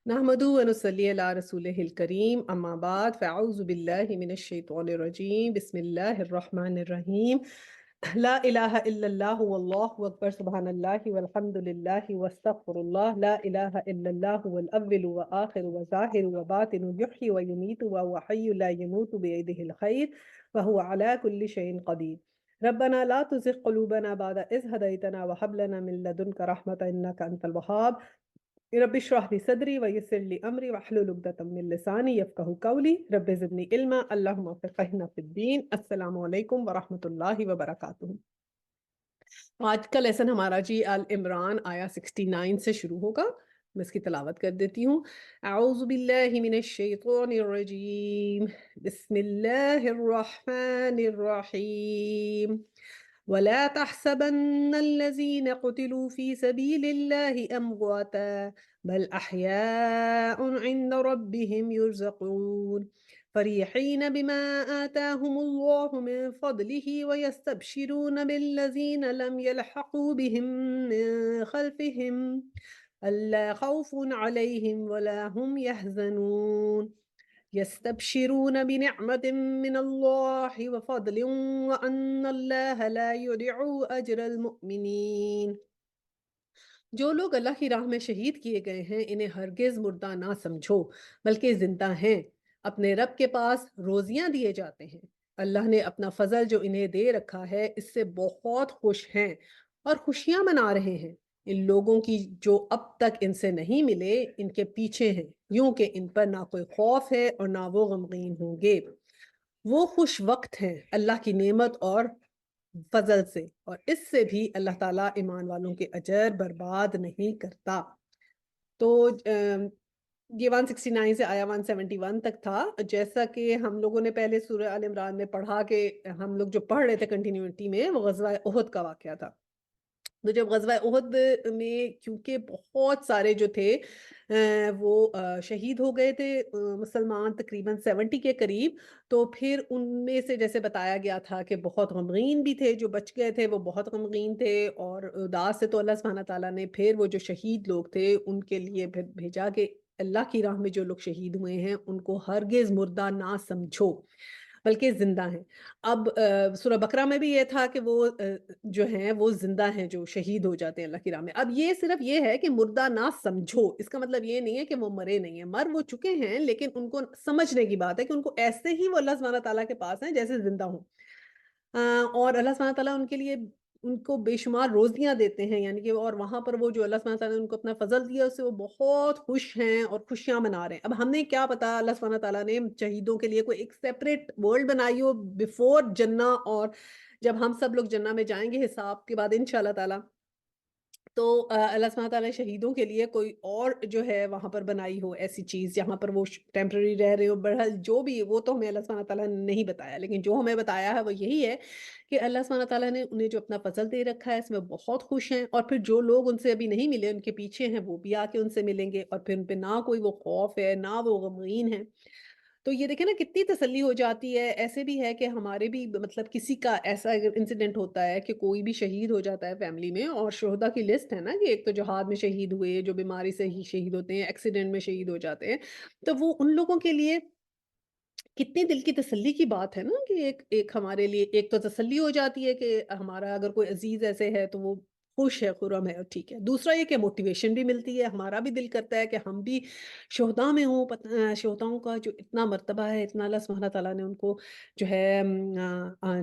نحمدہ و نصلی علی رسولہ الکریم، اما بعد فاعوذ باللہ من الشیطان الرجیم، بسم اللہ الرحمن الرحیم۔ لا الہ الا اللہ واللہ اکبر، سبحان اللہ والحمد للہ واستغفر اللہ، لا الہ الا اللہ والاول والآخر وظاہر وباطن، یحیی ویمیت وهو حی لا يموت بیدہ الخیر وهو علی کل شیء قدیر۔ ربنا لا تزغ قلوبنا بعد إذ هديتنا وهب لنا من لدنك رحمة إنك أنت الوهاب۔ رب اشرح لي صدري ويسر لي امري واحلل عقدة من لساني يفقهوا قولي، رب زدني علما اللهم فقهنا في الدين۔ السلام علیکم ورحمۃ اللہ وبرکاتہ۔ آج کا لیسن ہمارا جی آل عمران آیا 69 سے شروع ہوگا۔ میں اس کی تلاوت کر دیتی ہوں۔ اعوذ باللہ من الشیطان الرجیم، بسم اللہ الرحمن الرحیم۔ ولا تحسبن الذين قتلوا في سبيل الله أمواتا بل أحياء عند ربهم يرزقون فرحين بما آتاهم الله من فضله ويستبشرون بالذين لم يلحقوا بهم من خلفهم ألا خوف عليهم ولا هم يحزنون يستبشرون بنعمة من الله وفضل وأن الله لا يضيع أجر المؤمنين۔ جو لوگ اللہ کی راہ میں شہید کیے گئے ہیں انہیں ہرگز مردہ نہ سمجھو بلکہ زندہ ہیں، اپنے رب کے پاس روزیاں دیے جاتے ہیں، اللہ نے اپنا فضل جو انہیں دے رکھا ہے اس سے بہت خوش ہیں اور خوشیاں منا رہے ہیں۔ ان لوگوں کی جو اب تک ان سے نہیں ملے ان کے پیچھے ہیں، یوں کہ ان پر نہ کوئی خوف ہے اور نہ وہ غمگین ہوں گے۔ وہ خوش وقت ہیں اللہ کی نعمت اور فضل سے، اور اس سے بھی اللہ تعالیٰ ایمان والوں کے اجر برباد نہیں کرتا۔ تو یہ 169 سے آیا 171 تک تھا۔ جیسا کہ ہم لوگوں نے پہلے سورہ آل عمران میں پڑھا کہ ہم لوگ جو پڑھ رہے تھے کنٹینیوٹی میں، وہ غزوہ احد کا واقعہ تھا۔ تو جب غزوہ احد میں کیونکہ بہت سارے جو تھے وہ شہید ہو گئے تھے، مسلمان تقریباً 70 کے قریب، تو پھر ان میں سے جیسے بتایا گیا تھا کہ بہت غمگین بھی تھے، جو بچ گئے تھے وہ بہت غمگین تھے اور اداس سے۔ تو اللہ سبحانہ تعالیٰ نے پھر وہ جو شہید لوگ تھے ان کے لیے پھر بھیجا کہ اللہ کی راہ میں جو لوگ شہید ہوئے ہیں ان کو ہرگز مردہ نہ سمجھو بلکہ زندہ ہیں۔ اب سورہ بقرہ میں بھی یہ تھا کہ وہ جو ہیں وہ زندہ ہیں جو شہید ہو جاتے ہیں اللہ کی راہ میں۔ اب یہ صرف یہ ہے کہ مردہ نہ سمجھو، اس کا مطلب یہ نہیں ہے کہ وہ مرے نہیں ہیں، مر وہ چکے ہیں، لیکن ان کو سمجھنے کی بات ہے کہ ان کو ایسے ہی وہ اللہ سبحانہ تعالیٰ کے پاس ہیں جیسے زندہ ہوں۔ اور اللہ سبحانہ تعالیٰ ان کے لیے ان کو بے شمار روزیاں دیتے ہیں، یعنی کہ اور وہاں پر وہ جو اللہ سبحانہ تعالیٰ نے ان کو اپنا فضل دیا اس سے وہ بہت خوش ہیں اور خوشیاں منا رہے ہیں۔ اب ہم نے کیا پتا اللہ سبحانہ تعالیٰ نے شہیدوں کے لیے کوئی ایک سیپریٹ ورلڈ بنائی ہو بیفور جنہ، اور جب ہم سب لوگ جنہ میں جائیں گے حساب کے بعد انشاءاللہ تعالیٰ، تو اللہ سبحانہ تعالیٰ نے شہیدوں کے لیے کوئی اور جو ہے وہاں پر بنائی ہو ایسی چیز جہاں پر وہ ٹیمپرری رہ رہے ہو۔ بہرحال جو بھی وہ تو ہمیں اللہ سبحانہ تعالیٰ نے نہیں بتایا، لیکن جو ہمیں بتایا ہے وہ یہی ہے کہ اللہ سبحانہ تعالیٰ نے انہیں جو اپنا فضل دے رکھا ہے اس میں بہت خوش ہیں، اور پھر جو لوگ ان سے ابھی نہیں ملے ان کے پیچھے ہیں وہ بھی آ کے ان سے ملیں گے، اور پھر ان پہ نہ کوئی وہ خوف ہے نہ وہ غمگین ہے۔ تو یہ دیکھیں نا کتنی تسلی ہو جاتی ہے۔ ایسے بھی ہے کہ ہمارے بھی مطلب کسی کا ایسا انسیڈنٹ ہوتا ہے کہ کوئی بھی شہید ہو جاتا ہے فیملی میں، اور شہداء کی لسٹ ہے نا کہ ایک تو جہاد میں شہید ہوئے، جو بیماری سے ہی شہید ہوتے ہیں، ایکسیڈنٹ میں شہید ہو جاتے ہیں، تو وہ ان لوگوں کے لیے کتنی دل کی تسلی کی بات ہے نا کہ ایک ہمارے لیے ایک تو تسلی ہو جاتی ہے کہ ہمارا اگر کوئی عزیز ایسے ہے تو وہ خوش ہے، خرم ہے، اور ٹھیک ہے۔ دوسرا یہ کہ موٹیویشن بھی ملتی ہے، ہمارا بھی دل کرتا ہے کہ ہم بھی شہداء میں ہوں۔ شہداؤں کا جو اتنا مرتبہ ہے، اتنا اللہ سبحانہ تعالیٰ نے ان کو جو ہے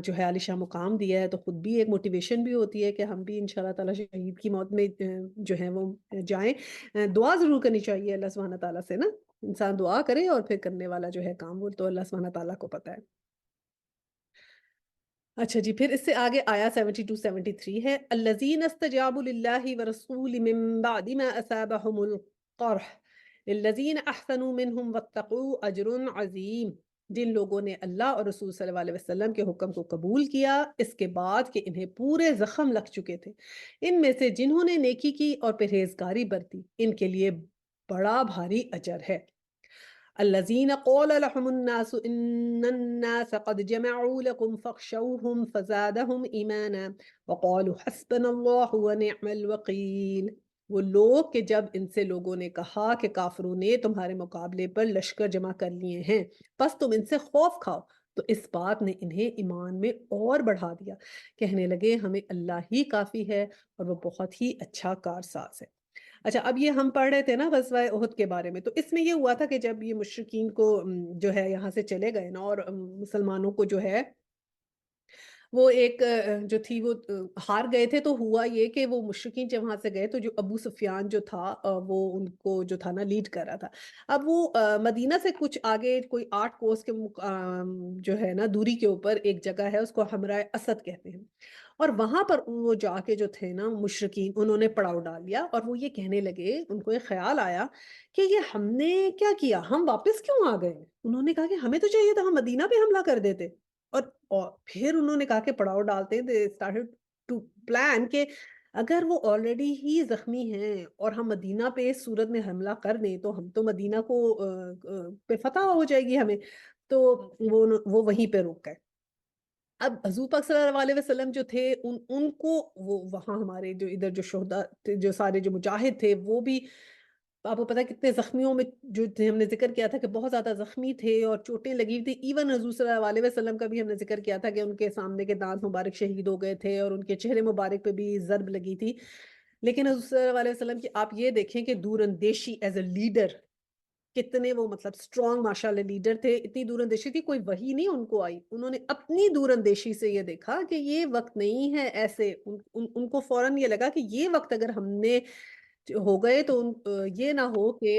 جو ہے عالی شان مقام دیا ہے، تو خود بھی ایک موٹیویشن بھی ہوتی ہے کہ ہم بھی انشاءاللہ تعالیٰ شہید کی موت میں جو ہے وہ جائیں۔ دعا ضرور کرنی چاہیے اللہ سبحانہ تعالیٰ سے نا، انسان دعا کرے اور پھر کرنے والا جو ہے کام وہ تو اللہ سبحانہ تعالیٰ کو پتہ ہے۔ اچھا جی، پھر اس سے آگے آیا 72 73 ہے، الذین استجابوا للہ ورسول من بعد ما اصابهم القرح للذین احسنوا منہم واتقوا اجر عظیم۔ جن لوگوں نے اللہ اور رسول صلی اللہ علیہ وسلم کے حکم کو قبول کیا اس کے بعد کہ انہیں پورے زخم لگ چکے تھے، ان میں سے جنہوں نے نیکی کی اور پرہیزگاری برتی ان کے لیے بڑا بھاری اجر ہے۔ الذين قال لهم الناس إن الناس قد جمعوا لكم فاخشوهم فزادهم إيمانا وقالوا حسبنا الله ونعم الوكيل۔ وہ لوگ کہ جب ان سے لوگوں نے کہا کہ کافروں نے تمہارے مقابلے پر لشکر جمع کر لیے ہیں، بس تم ان سے خوف کھاؤ، تو اس بات نے انہیں ایمان میں اور بڑھا دیا، کہنے لگے ہمیں اللہ ہی کافی ہے اور وہ بہت ہی اچھا کارساز ہے۔ اچھا، اب یہ ہم پڑھ رہے تھے نا غزوہ احد کے بارے میں، تو اس میں یہ ہوا تھا کہ جب یہ مشرکین کو جو ہے یہاں سے چلے گئے نا، اور مسلمانوں کو جو ہے وہ ایک جو تھی وہ ہار گئے تھے، تو ہوا یہ کہ وہ مشرکین جب وہاں سے گئے تو جو ابو سفیان جو تھا وہ ان کو جو تھا نا لیڈ کر رہا تھا۔ اب وہ مدینہ سے کچھ آگے کوئی 8 کوس کے جو ہے نا دوری کے اوپر ایک جگہ ہے، اس کو حمرائے اسد کہتے ہیں، اور وہاں پر وہ جا کے جو تھے نا مشرکین، انہوں نے پڑاؤ ڈال لیا، اور وہ یہ کہنے لگے، ان کو ایک خیال آیا کہ یہ ہم نے کیا کیا، ہم واپس کیوں آ گئے؟ انہوں نے کہا کہ ہمیں تو چاہیے تھا ہم مدینہ پہ حملہ کر دیتے، اور پھر انہوں نے کہا کہ پڑاؤ ڈالتے ہیں، they started to plan کہ اگر وہ آلریڈی ہی زخمی ہیں اور ہم مدینہ پہ اس صورت میں حملہ کر دیں تو ہم تو مدینہ کو پہ فتح ہو جائے گی ہمیں، تو وہ وہیں پہ رک گئے۔ اب حضور پاک صلی اللہ علیہ وسلم جو تھے ان کو وہ وہاں ہمارے جو ادھر جو شہداء تھے، جو سارے جو مجاہد تھے، وہ بھی آپ کو پتا ہے کتنے زخمیوں میں جو تھے، ہم نے ذکر کیا تھا کہ بہت زیادہ زخمی تھے اور چوٹیں لگی ہوئی تھی، ایون حضور صلی اللہ علیہ وسلم کا بھی ہم نے ذکر کیا تھا کہ ان کے سامنے کے دانت مبارک شہید ہو گئے تھے اور ان کے چہرے مبارک پہ بھی ضرب لگی تھی، لیکن حضور صلی اللہ علیہ وسلم کی آپ یہ دیکھیں کہ دور اندیشی ایز اے لیڈر، کتنے وہ مطلب اسٹرانگ ماشاءاللہ لیڈر تھے، اتنی دور اندیشی تھی، کوئی وحی نہیں ان کو آئی، انہوں نے اپنی دور اندیشی سے یہ دیکھا کہ یہ وقت نہیں ہے ایسے، ان کو فوراً یہ لگا کہ یہ وقت اگر ہم نے ہو گئے تو یہ نہ ہو کہ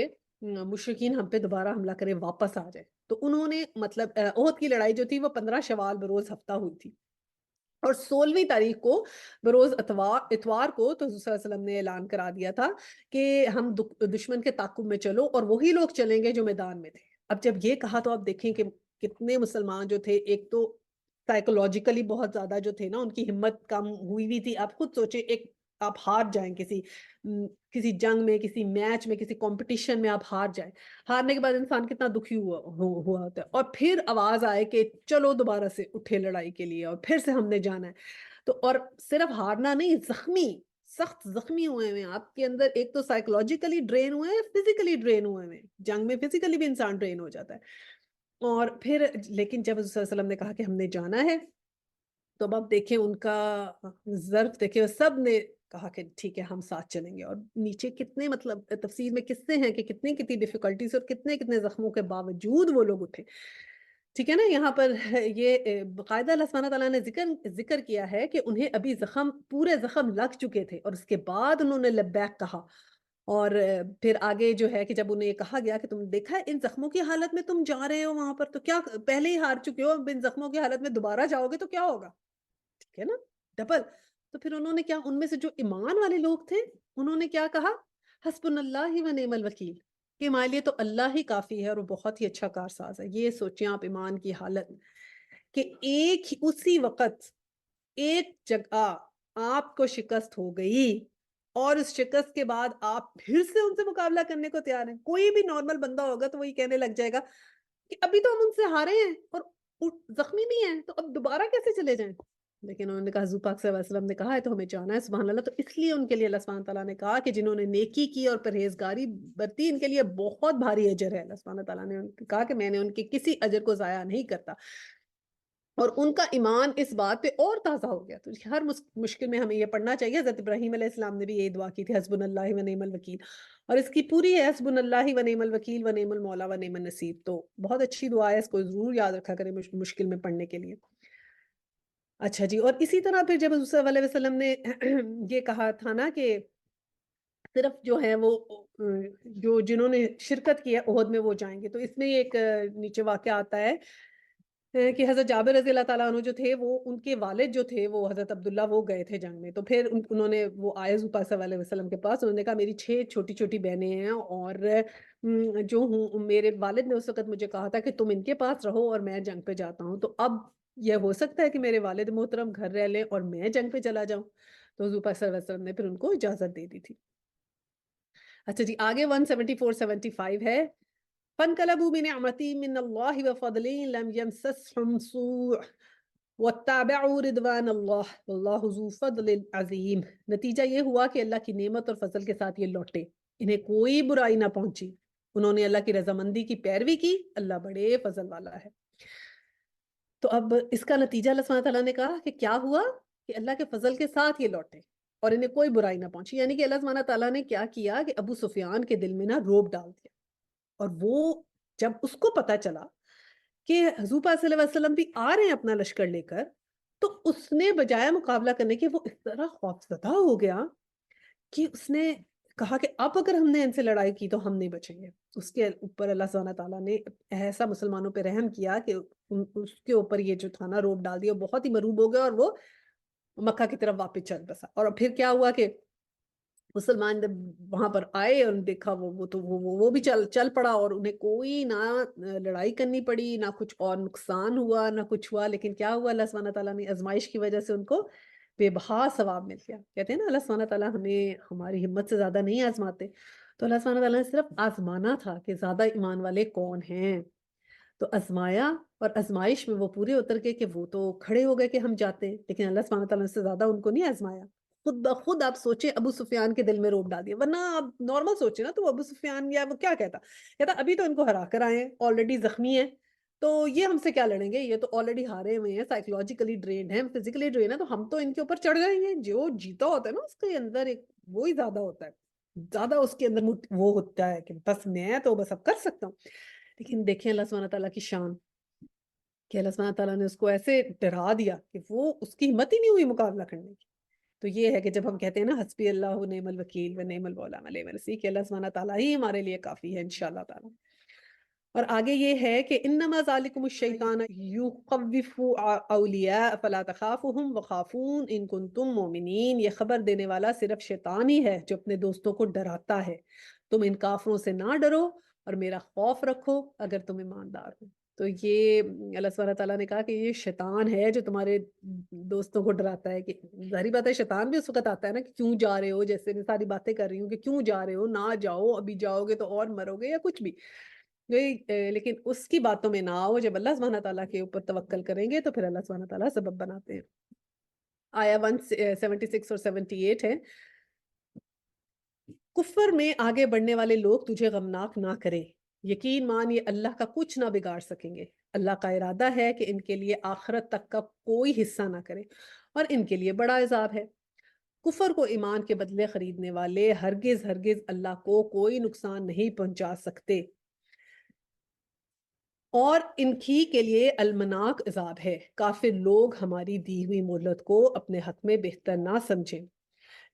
مشرکین ہم پہ دوبارہ حملہ کرے، واپس آ جائے، تو انہوں نے مطلب احد کی لڑائی جو تھی وہ 15 شوال بروز ہفتہ ہوئی تھی، اور 16ویں تاریخ کو بروز اتوار کو تو حضور صلی اللہ علیہ وسلم نے اعلان کرا دیا تھا کہ ہم دشمن کے تعاقب میں چلو، اور وہی لوگ چلیں گے جو میدان میں تھے۔ اب جب یہ کہا تو آپ دیکھیں کہ کتنے مسلمان جو تھے، ایک تو سائیکولوجیکلی بہت زیادہ جو تھے نا ان کی ہمت کم ہوئی ہوئی تھی، آپ خود سوچیں ایک آپ ہار جائیں کسی جنگ میں، کسی میچ میں، کسی کمپٹیشن میں آپ ہار جائیں، ہارنے کے بعد انسان کتنا دکھی ہوا ہوتا ہے، اور پھر آواز آئے کہ چلو دوبارہ سے اٹھے لڑائی کے لیے اور پھر سے ہم نے جانا ہے، تو اور صرف ہارنا نہیں، زخمی، سخت زخمی ہوئے ہوئے ہیں آپ کے اندر، ایک تو سائیکولوجیکلی ڈرین ہوئے ہیں، فزیکلی ڈرین ہوئے ہوئے ہیں، جنگ میں فزیکلی بھی انسان ڈرین ہو جاتا ہے، اور پھر لیکن جب حضور صلی اللہ علیہ وسلم نے کہا کہ ہم نے جانا ہے، تو اب آپ دیکھیں ان کا ظرف دیکھیں، سب نے کہا کہ ٹھیک ہے ہم ساتھ چلیں گے، اور نیچے کتنے مطلب تفسیر میں قصے ہیں کہ کتنی ڈیفیکلٹیز اور کتنے زخموں کے باوجود وہ لوگ اٹھے، ٹھیک ہے نا۔ یہاں پر یہ باقاعدہ اللہ سبحانہ تعالیٰ نے ذکر کیا ہے کہ انہیں ابھی پورے زخم لگ چکے تھے، اور اس کے بعد انہوں نے لبیک کہا، اور پھر آگے جو ہے کہ جب انہیں یہ کہا گیا کہ تم دیکھا ہے ان زخموں کی حالت میں تم جا رہے ہو وہاں پر، تو کیا پہلے ہی ہار چکے ہو، اب ان زخموں کی حالت میں دوبارہ جاؤ گے تو کیا ہوگا، ٹھیک ہے نا، ڈبل۔ تو پھر انہوں نے کیا، ان میں سے جو ایمان والے لوگ تھے انہوں نے کیا کہا، حسبنا اللہ و نعم الوکیل، کہ ہمارے لیے تو اللہ ہی کافی ہے اور وہ بہت ہی اچھا کارساز ہے۔ یہ سوچیں آپ ایمان کی حالت کہ ایک ہی اسی وقت ایک جگہ آپ کو شکست ہو گئی، اور اس شکست کے بعد آپ پھر سے ان سے مقابلہ کرنے کو تیار ہیں۔ کوئی بھی نارمل بندہ ہوگا تو وہی کہنے لگ جائے گا کہ ابھی تو ہم ان سے ہارے ہیں اور زخمی بھی ہیں، تو اب دوبارہ کیسے چلے جائیں؟ لیکن انہوں نے کہا، حضور پاک صلی اللہ علیہ وسلم نے کہا ہے تو ہمیں جانا ہے، سبحان اللہ۔ تو اس لیے ان کے لیے اللہ سبحانہ تعالیٰ نے کہا کہ جنہوں نے نیکی کی اور پرہیزگاری برتی، ان کے لیے بہت بھاری اجر ہے۔ اللہ سبحانہ تعالیٰ نے کہا کہ میں نے ان کے کسی اجر کو ضائع نہیں کرتا، اور ان کا ایمان اس بات پہ اور تازہ ہو گیا۔ تو ہر مشکل میں ہمیں یہ پڑھنا چاہیے، حضرت ابراہیم علیہ السلام نے بھی یہی دعا کی تھی، حسبنا اللہ و نعم الوکیل، اور اس کی پوری ہے حسبنا اللہ و نعم الوکیل و نعم المولا و نعم النصیر، تو بہت اچھی دعا ہے، اس کو ضرور یاد رکھا کریں مشکل میں پڑھنے کے لیے۔ اچھا جی، اور اسی طرح پھر جب حضور صلی اللہ علیہ وسلم نے یہ کہا تھا نا کہ صرف جو ہے وہ جو جنہوں نے شرکت کی ہے عہد میں وہ جائیں گے، تو اس میں ایک نیچے واقعہ آتا ہے کہ حضرت جابر رضی اللہ تعالیٰ عنہ جو تھے، وہ ان کے والد جو تھے وہ حضرت عبداللہ، وہ گئے تھے جنگ میں، تو پھر انہوں نے وہ آئے حضور پاک صلی اللہ علیہ وسلم کے پاس، انہوں نے کہا میری 6 چھوٹی چھوٹی بہنیں ہیں، اور جو ہوں میرے والد نے اس وقت مجھے کہا تھا کہ تم ان کے پاس رہو اور میں جنگ پہ جاتا ہوں، تو اب یہ ہو سکتا ہے کہ میرے والد محترم گھر رہ لیں اور میں جنگ پہ چلا جاؤں، تو حضور پاک صلی اللہ علیہ وسلم نے پھر ان کو اجازت دے دی تھی۔ اچھا جی، آگے 174-75 ہے، فَانْقَلَبُوا بِنِعْمَةٍ مِّنَ اللَّهِ وَفَضْلٍ لَمْ يَمْسَسْهُمْ سُوءٌ وَاتَّبَعُوا رِضْوَانَ اللَّهِ وَاللَّهُ ذُو فَضْلٍ عَظِيمٍ۔ نتیجہ یہ ہوا کہ اللہ کی نعمت اور فضل کے ساتھ یہ لوٹے، انہیں کوئی برائی نہ پہنچی، انہوں نے اللہ کی رضامندی کی پیروی کی، اللہ بڑے فضل والا ہے۔ تو اب اس کا نتیجہ اللہ سبحانہ تعالیٰ نے کہا کہ کیا ہوا کہ اللہ کے فضل کے ساتھ یہ لوٹے اور انہیں کوئی برائی نہ پہنچی، یعنی کہ اللہ سبحانہ تعالیٰ نے کیا کیا کہ ابو سفیان کے دل میں نا روب ڈال دیا، اور وہ جب اس کو پتا چلا کہ حضور پاک صلی اللہ علیہ وسلم بھی آ رہے ہیں اپنا لشکر لے کر، تو اس نے بجائے مقابلہ کرنے کے وہ اس طرح خوفزدہ ہو گیا کہ اس نے کہا کہ اب اگر ہم نے ان سے لڑائی کی تو ہم نہیں بچیں گے۔ اس کے اوپر اللہ سبحانہ تعالیٰ نے ایسا مسلمانوں پہ رحم کیا کہ اس کے اوپر یہ جو تھا نا روب ڈال دیا، بہت ہی مروب ہو گیا اور وہ مکہ کی طرف واپس چل بسا۔ اور پھر کیا ہوا کہ مسلمان جب وہاں پر آئے اور دیکھا وہ بھی چل پڑا، اور انہیں کوئی نہ لڑائی کرنی پڑی، نہ کچھ اور نقصان ہوا، نہ کچھ ہوا، لیکن کیا ہوا، اللہ سبحانہ تعالیٰ نے آزمائش کی وجہ سے ان کو بے بہا ثواب مل گیا۔ کہتے ہیں نا اللہ سبحانہ تعالیٰ ہمیں ہماری ہمت سے زیادہ نہیں آزماتے، تو اللہ سبحانہ تعالیٰ نے صرف آزمانا تھا کہ زیادہ ایمان والے کون ہیں، تو آزمایا، اور آزمائش میں وہ پورے اتر گئے کہ وہ تو کھڑے ہو گئے کہ ہم جاتے ہیں، لیکن اللہ سبحانہ تعالیٰ نے سے زیادہ ان کو نہیں آزمایا۔ خود بخود آپ سوچیں ابو سفیان کے دل میں روب ڈال دیا، ورنہ آپ نارمل سوچیں نا تو ابو سفیان یا وہ کیا کہتا ابھی تو ان کو ہرا کر آئے ہیں، آلریڈی زخمی ہیں، تو یہ ہم سے کیا لڑیں گے، یہ تو آلریڈی ہارے ہوئے ہیں، سائیکولوجیکلی ڈرینڈ ہیں، فزیکلی ڈرینڈ ہیں، تو ہم تو ان کے اوپر چڑھ جائیں گے۔ جو جیتا ہوتا ہے نا اس کے اندر ایک وہی زیادہ ہوتا ہے، زیادہ اس کے اندر وہ ہوتا ہے کہ بس میں تو بس اب کر سکتا ہوں۔ لیکن دیکھیں اللہ سبحانہ تعالیٰ کی شان کہ اللہ سبحانہ تعالیٰ نے اس کو ایسے ڈرا دیا کہ وہ اس کی ہمت ہی نہیں ہوئی مقابلہ کرنے کی۔ تو یہ ہے کہ جب ہم کہتے ہیں نا حسبی اللہ و نعم الوکیل و نعم المولا و نعم النصیر، کہ اللہ سبحانہ تعالیٰ ہی ہمارے لیے کافی ہے انشاءاللہ تعالیٰ۔ اور آگے یہ ہے کہ انما ذالکم الشیطان یخوف اولیاء فلا تخافوہم وخافون ان کنتم مؤمنین، یہ خبر دینے والا صرف شیطان ہی ہے جو اپنے دوستوں کو ڈراتا ہے، تم ان کافروں سے نہ ڈرو اور میرا خوف رکھو اگر تم ایماندار ہو۔ تو یہ اللہ سبحانہ تعالیٰ نے کہا کہ یہ شیطان ہے جو تمہارے دوستوں کو ڈراتا ہے، کہ ظاہری بات ہے شیطان بھی اس وقت آتا ہے نا کہ کیوں جا رہے ہو، جیسے میں ساری باتیں کر رہی ہوں کہ کیوں جا رہے ہو، نہ جاؤ، ابھی جاؤ گے تو اور مرو گے یا کچھ بھی، لیکن اس کی باتوں میں نہ آؤ، جب اللہ سبحانہ تعالیٰ کے اوپر توکل کریں گے تو پھر اللہ سبحانہ تعالیٰ سبب بناتے ہیں۔ آیا 176 اور 78 ہے، کفر میں آگے بڑھنے والے لوگ تجھے غمناک نہ کریں، یقین مان یہ اللہ کا کچھ نہ بگاڑ سکیں گے، اللہ کا ارادہ ہے کہ ان کے لیے آخرت تک کا کوئی حصہ نہ کرے اور ان کے لیے بڑا عذاب ہے۔ کفر کو ایمان کے بدلے خریدنے والے ہرگز ہرگز اللہ کو کوئی نقصان نہیں پہنچا سکتے، اور ان کی کے لیے المناک عذاب ہے۔ کافر لوگ ہماری دی ہوئی مہلت کو اپنے حق میں بہتر نہ سمجھیں،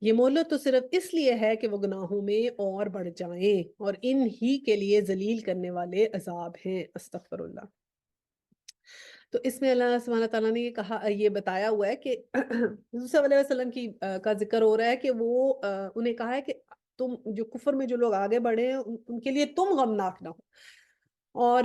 یہ مہلت تو صرف اس لیے ہے کہ وہ گناہوں میں اور بڑھ جائیں، اور ان ہی کے لیے ذلیل کرنے والے عذاب ہیں۔ استغفر اللہ۔ تو اس میں اللہ سبحانہ تعالیٰ نے یہ کہا، یہ بتایا ہوا ہے کہ حضور صلی اللہ علیہ وسلم کی کا ذکر ہو رہا ہے کہ وہ انہیں کہا ہے کہ تم جو کفر میں جو لوگ آگے بڑھے ہیں ان کے لیے تم غمناک نہ ہو، اور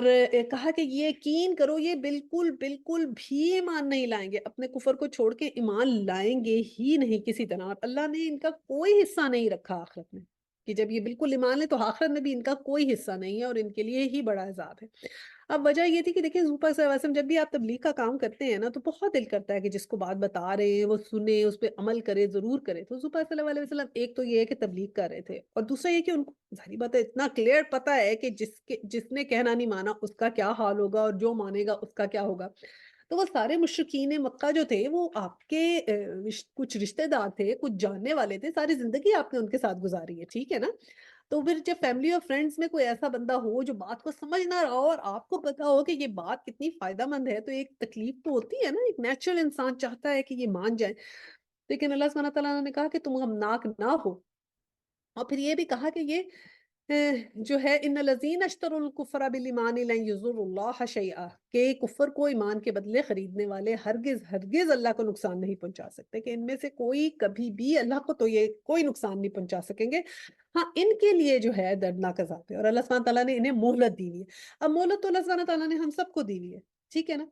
کہا کہ یہ یقین کرو یہ بالکل بالکل بھی ایمان نہیں لائیں گے، اپنے کفر کو چھوڑ کے ایمان لائیں گے ہی نہیں کسی طرح، اور اللہ نے ان کا کوئی حصہ نہیں رکھا آخرت میں، کہ جب یہ بالکل ایمان لیں تو آخرت میں بھی ان کا کوئی حصہ نہیں ہے اور ان کے لیے ہی بڑا عذاب ہے۔ اب وجہ یہ تھی کہ دیکھیں حضور پاک صلی اللہ علیہ وسلم جب بھی آپ تبلیغ کا کام کرتے ہیں نا تو بہت دل کرتا ہے کہ جس کو بات بتا رہے ہیں وہ سنے، اس پہ عمل کرے، ضرور کرے۔ تو حضور پاک صلی اللہ علیہ وسلم ایک تو یہ ہے کہ تبلیغ کر رہے تھے، اور دوسرا یہ کہ ان کو ظاہری بات ہے اتنا کلیئر پتا ہے کہ جس نے کہنا نہیں مانا اس کا کیا حال ہوگا اور جو مانے گا اس کا کیا ہوگا۔ تو وہ سارے مشرکین مکہ جو تھے وہ آپ کے کچھ رشتہ دار تھے، کچھ جاننے والے تھے، ساری زندگی آپ نے ان کے ساتھ گزاری ہے، ٹھیک ہے نا؟ تو پھر جب فیملی اور فرینڈز میں کوئی ایسا بندہ ہو جو بات کو سمجھ نہ رہا ہو اور آپ کو پتا ہو کہ یہ بات کتنی فائدہ مند ہے، تو ایک تکلیف تو ہوتی ہے نا، ایک نیچرل انسان چاہتا ہے کہ یہ مان جائے، لیکن اللہ سبحانہ تعالیٰ نے کہا کہ تم غمناک نہ ہو، اور پھر یہ بھی کہا کہ یہ جو ہے ان الذین اشتروا الکفر بالایمان لن یضروا اللہ شیئا، کہ کفر کو ایمان کے بدلے خریدنے والے ہرگز ہرگز اللہ کو نقصان نہیں پہنچا سکتے، کہ ان میں سے کوئی کبھی بھی اللہ کو تو یہ کوئی نقصان نہیں پہنچا سکیں گے، ہاں ان کے لیے جو ہے دردناک عذاب ہے، اور اللہ سبحانہ تعالیٰ نے انہیں مہلت دی ہوئی ہے۔ اب مہلت تو اللہ سبحانہ تعالیٰ نے ہم سب کو دی ہوئی ہے، ٹھیک ہے نا؟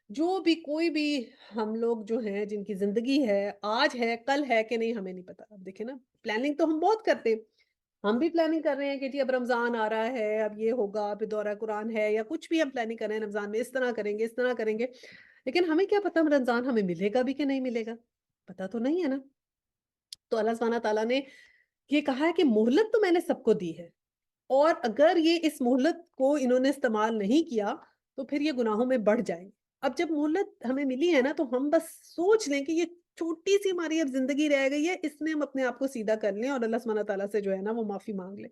جو بھی کوئی بھی ہم لوگ جو ہیں جن کی زندگی ہے، آج ہے کل ہے کہ نہیں ہمیں نہیں پتا۔ اب دیکھیں نا، پلاننگ تو ہم بہت کرتے ہیں، ہم بھی پلاننگ کر رہے ہیں کہ جی اب رمضان آ رہا ہے، اب یہ ہوگا، اب دورہ قرآن ہے، یا کچھ بھی ہم پلاننگ کر رہے ہیں رمضان میں اس طرح کریں گے اس طرح کریں گے، لیکن ہمیں کیا پتا رمضان ہمیں ملے گا بھی کہ نہیں ملے گا، پتا تو نہیں ہے نا۔ تو اللہ سبحانہ تعالیٰ نے یہ کہا ہے کہ مہلت تو میں نے سب کو دی ہے، اور اگر یہ اس مہلت کو انہوں نے استعمال نہیں کیا تو پھر یہ گناہوں میں بڑھ جائیں گے۔ اب جب مہلت ہمیں ملی ہے نا تو ہم بس سوچ لیں کہ یہ چھوٹی سی ہماری اب زندگی رہ گئی ہے، اس میں ہم اپنے آپ کو سیدھا کر لیں اور اللہ سبحانہ تعالیٰ سے جو ہے نا وہ معافی مانگ لیں۔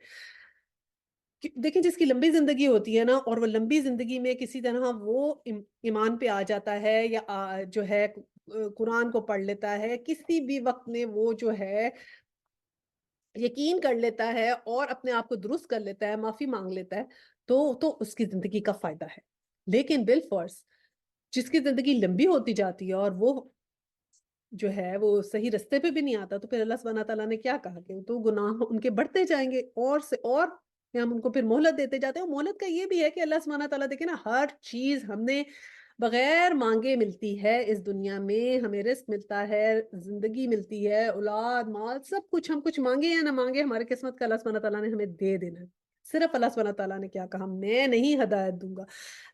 دیکھیں جس کی لمبی زندگی ہوتی ہے نا، اور وہ لمبی زندگی میں کسی طرح وہ ایمان پہ آ جاتا ہے، یا جو ہے قرآن کو پڑھ لیتا ہے، کسی بھی وقت میں وہ جو ہے یقین کر لیتا ہے اور اپنے آپ کو درست کر لیتا ہے، معافی مانگ لیتا ہے، تو اس کی زندگی کا فائدہ ہے۔ لیکن بالفرض جس کی زندگی لمبی ہوتی جاتی ہے اور وہ جو ہے وہ صحیح رستے پہ بھی نہیں آتا، تو پھر اللہ سبحانہ تعالیٰ نے کیا کہا کہ تو گناہ ان کے بڑھتے جائیں گے اور سے اور، کہ ہم ان کو پھر مہلت دیتے جاتے ہیں۔ مہلت کا یہ بھی ہے کہ اللہ سبحانہ تعالیٰ دیکھیں نا، ہر چیز ہم نے بغیر مانگے ملتی ہے اس دنیا میں، ہمیں رزق ملتا ہے، زندگی ملتی ہے، اولاد مال سب کچھ، ہم کچھ مانگے یا نہ مانگے ہمارے قسمت کا اللہ سبحانہ تعالیٰ نے ہمیں دے دینا ہے۔ صرف اللہ سبحانہ تعالیٰ نے کیا کہا، میں نہیں ہدایت دوں گا۔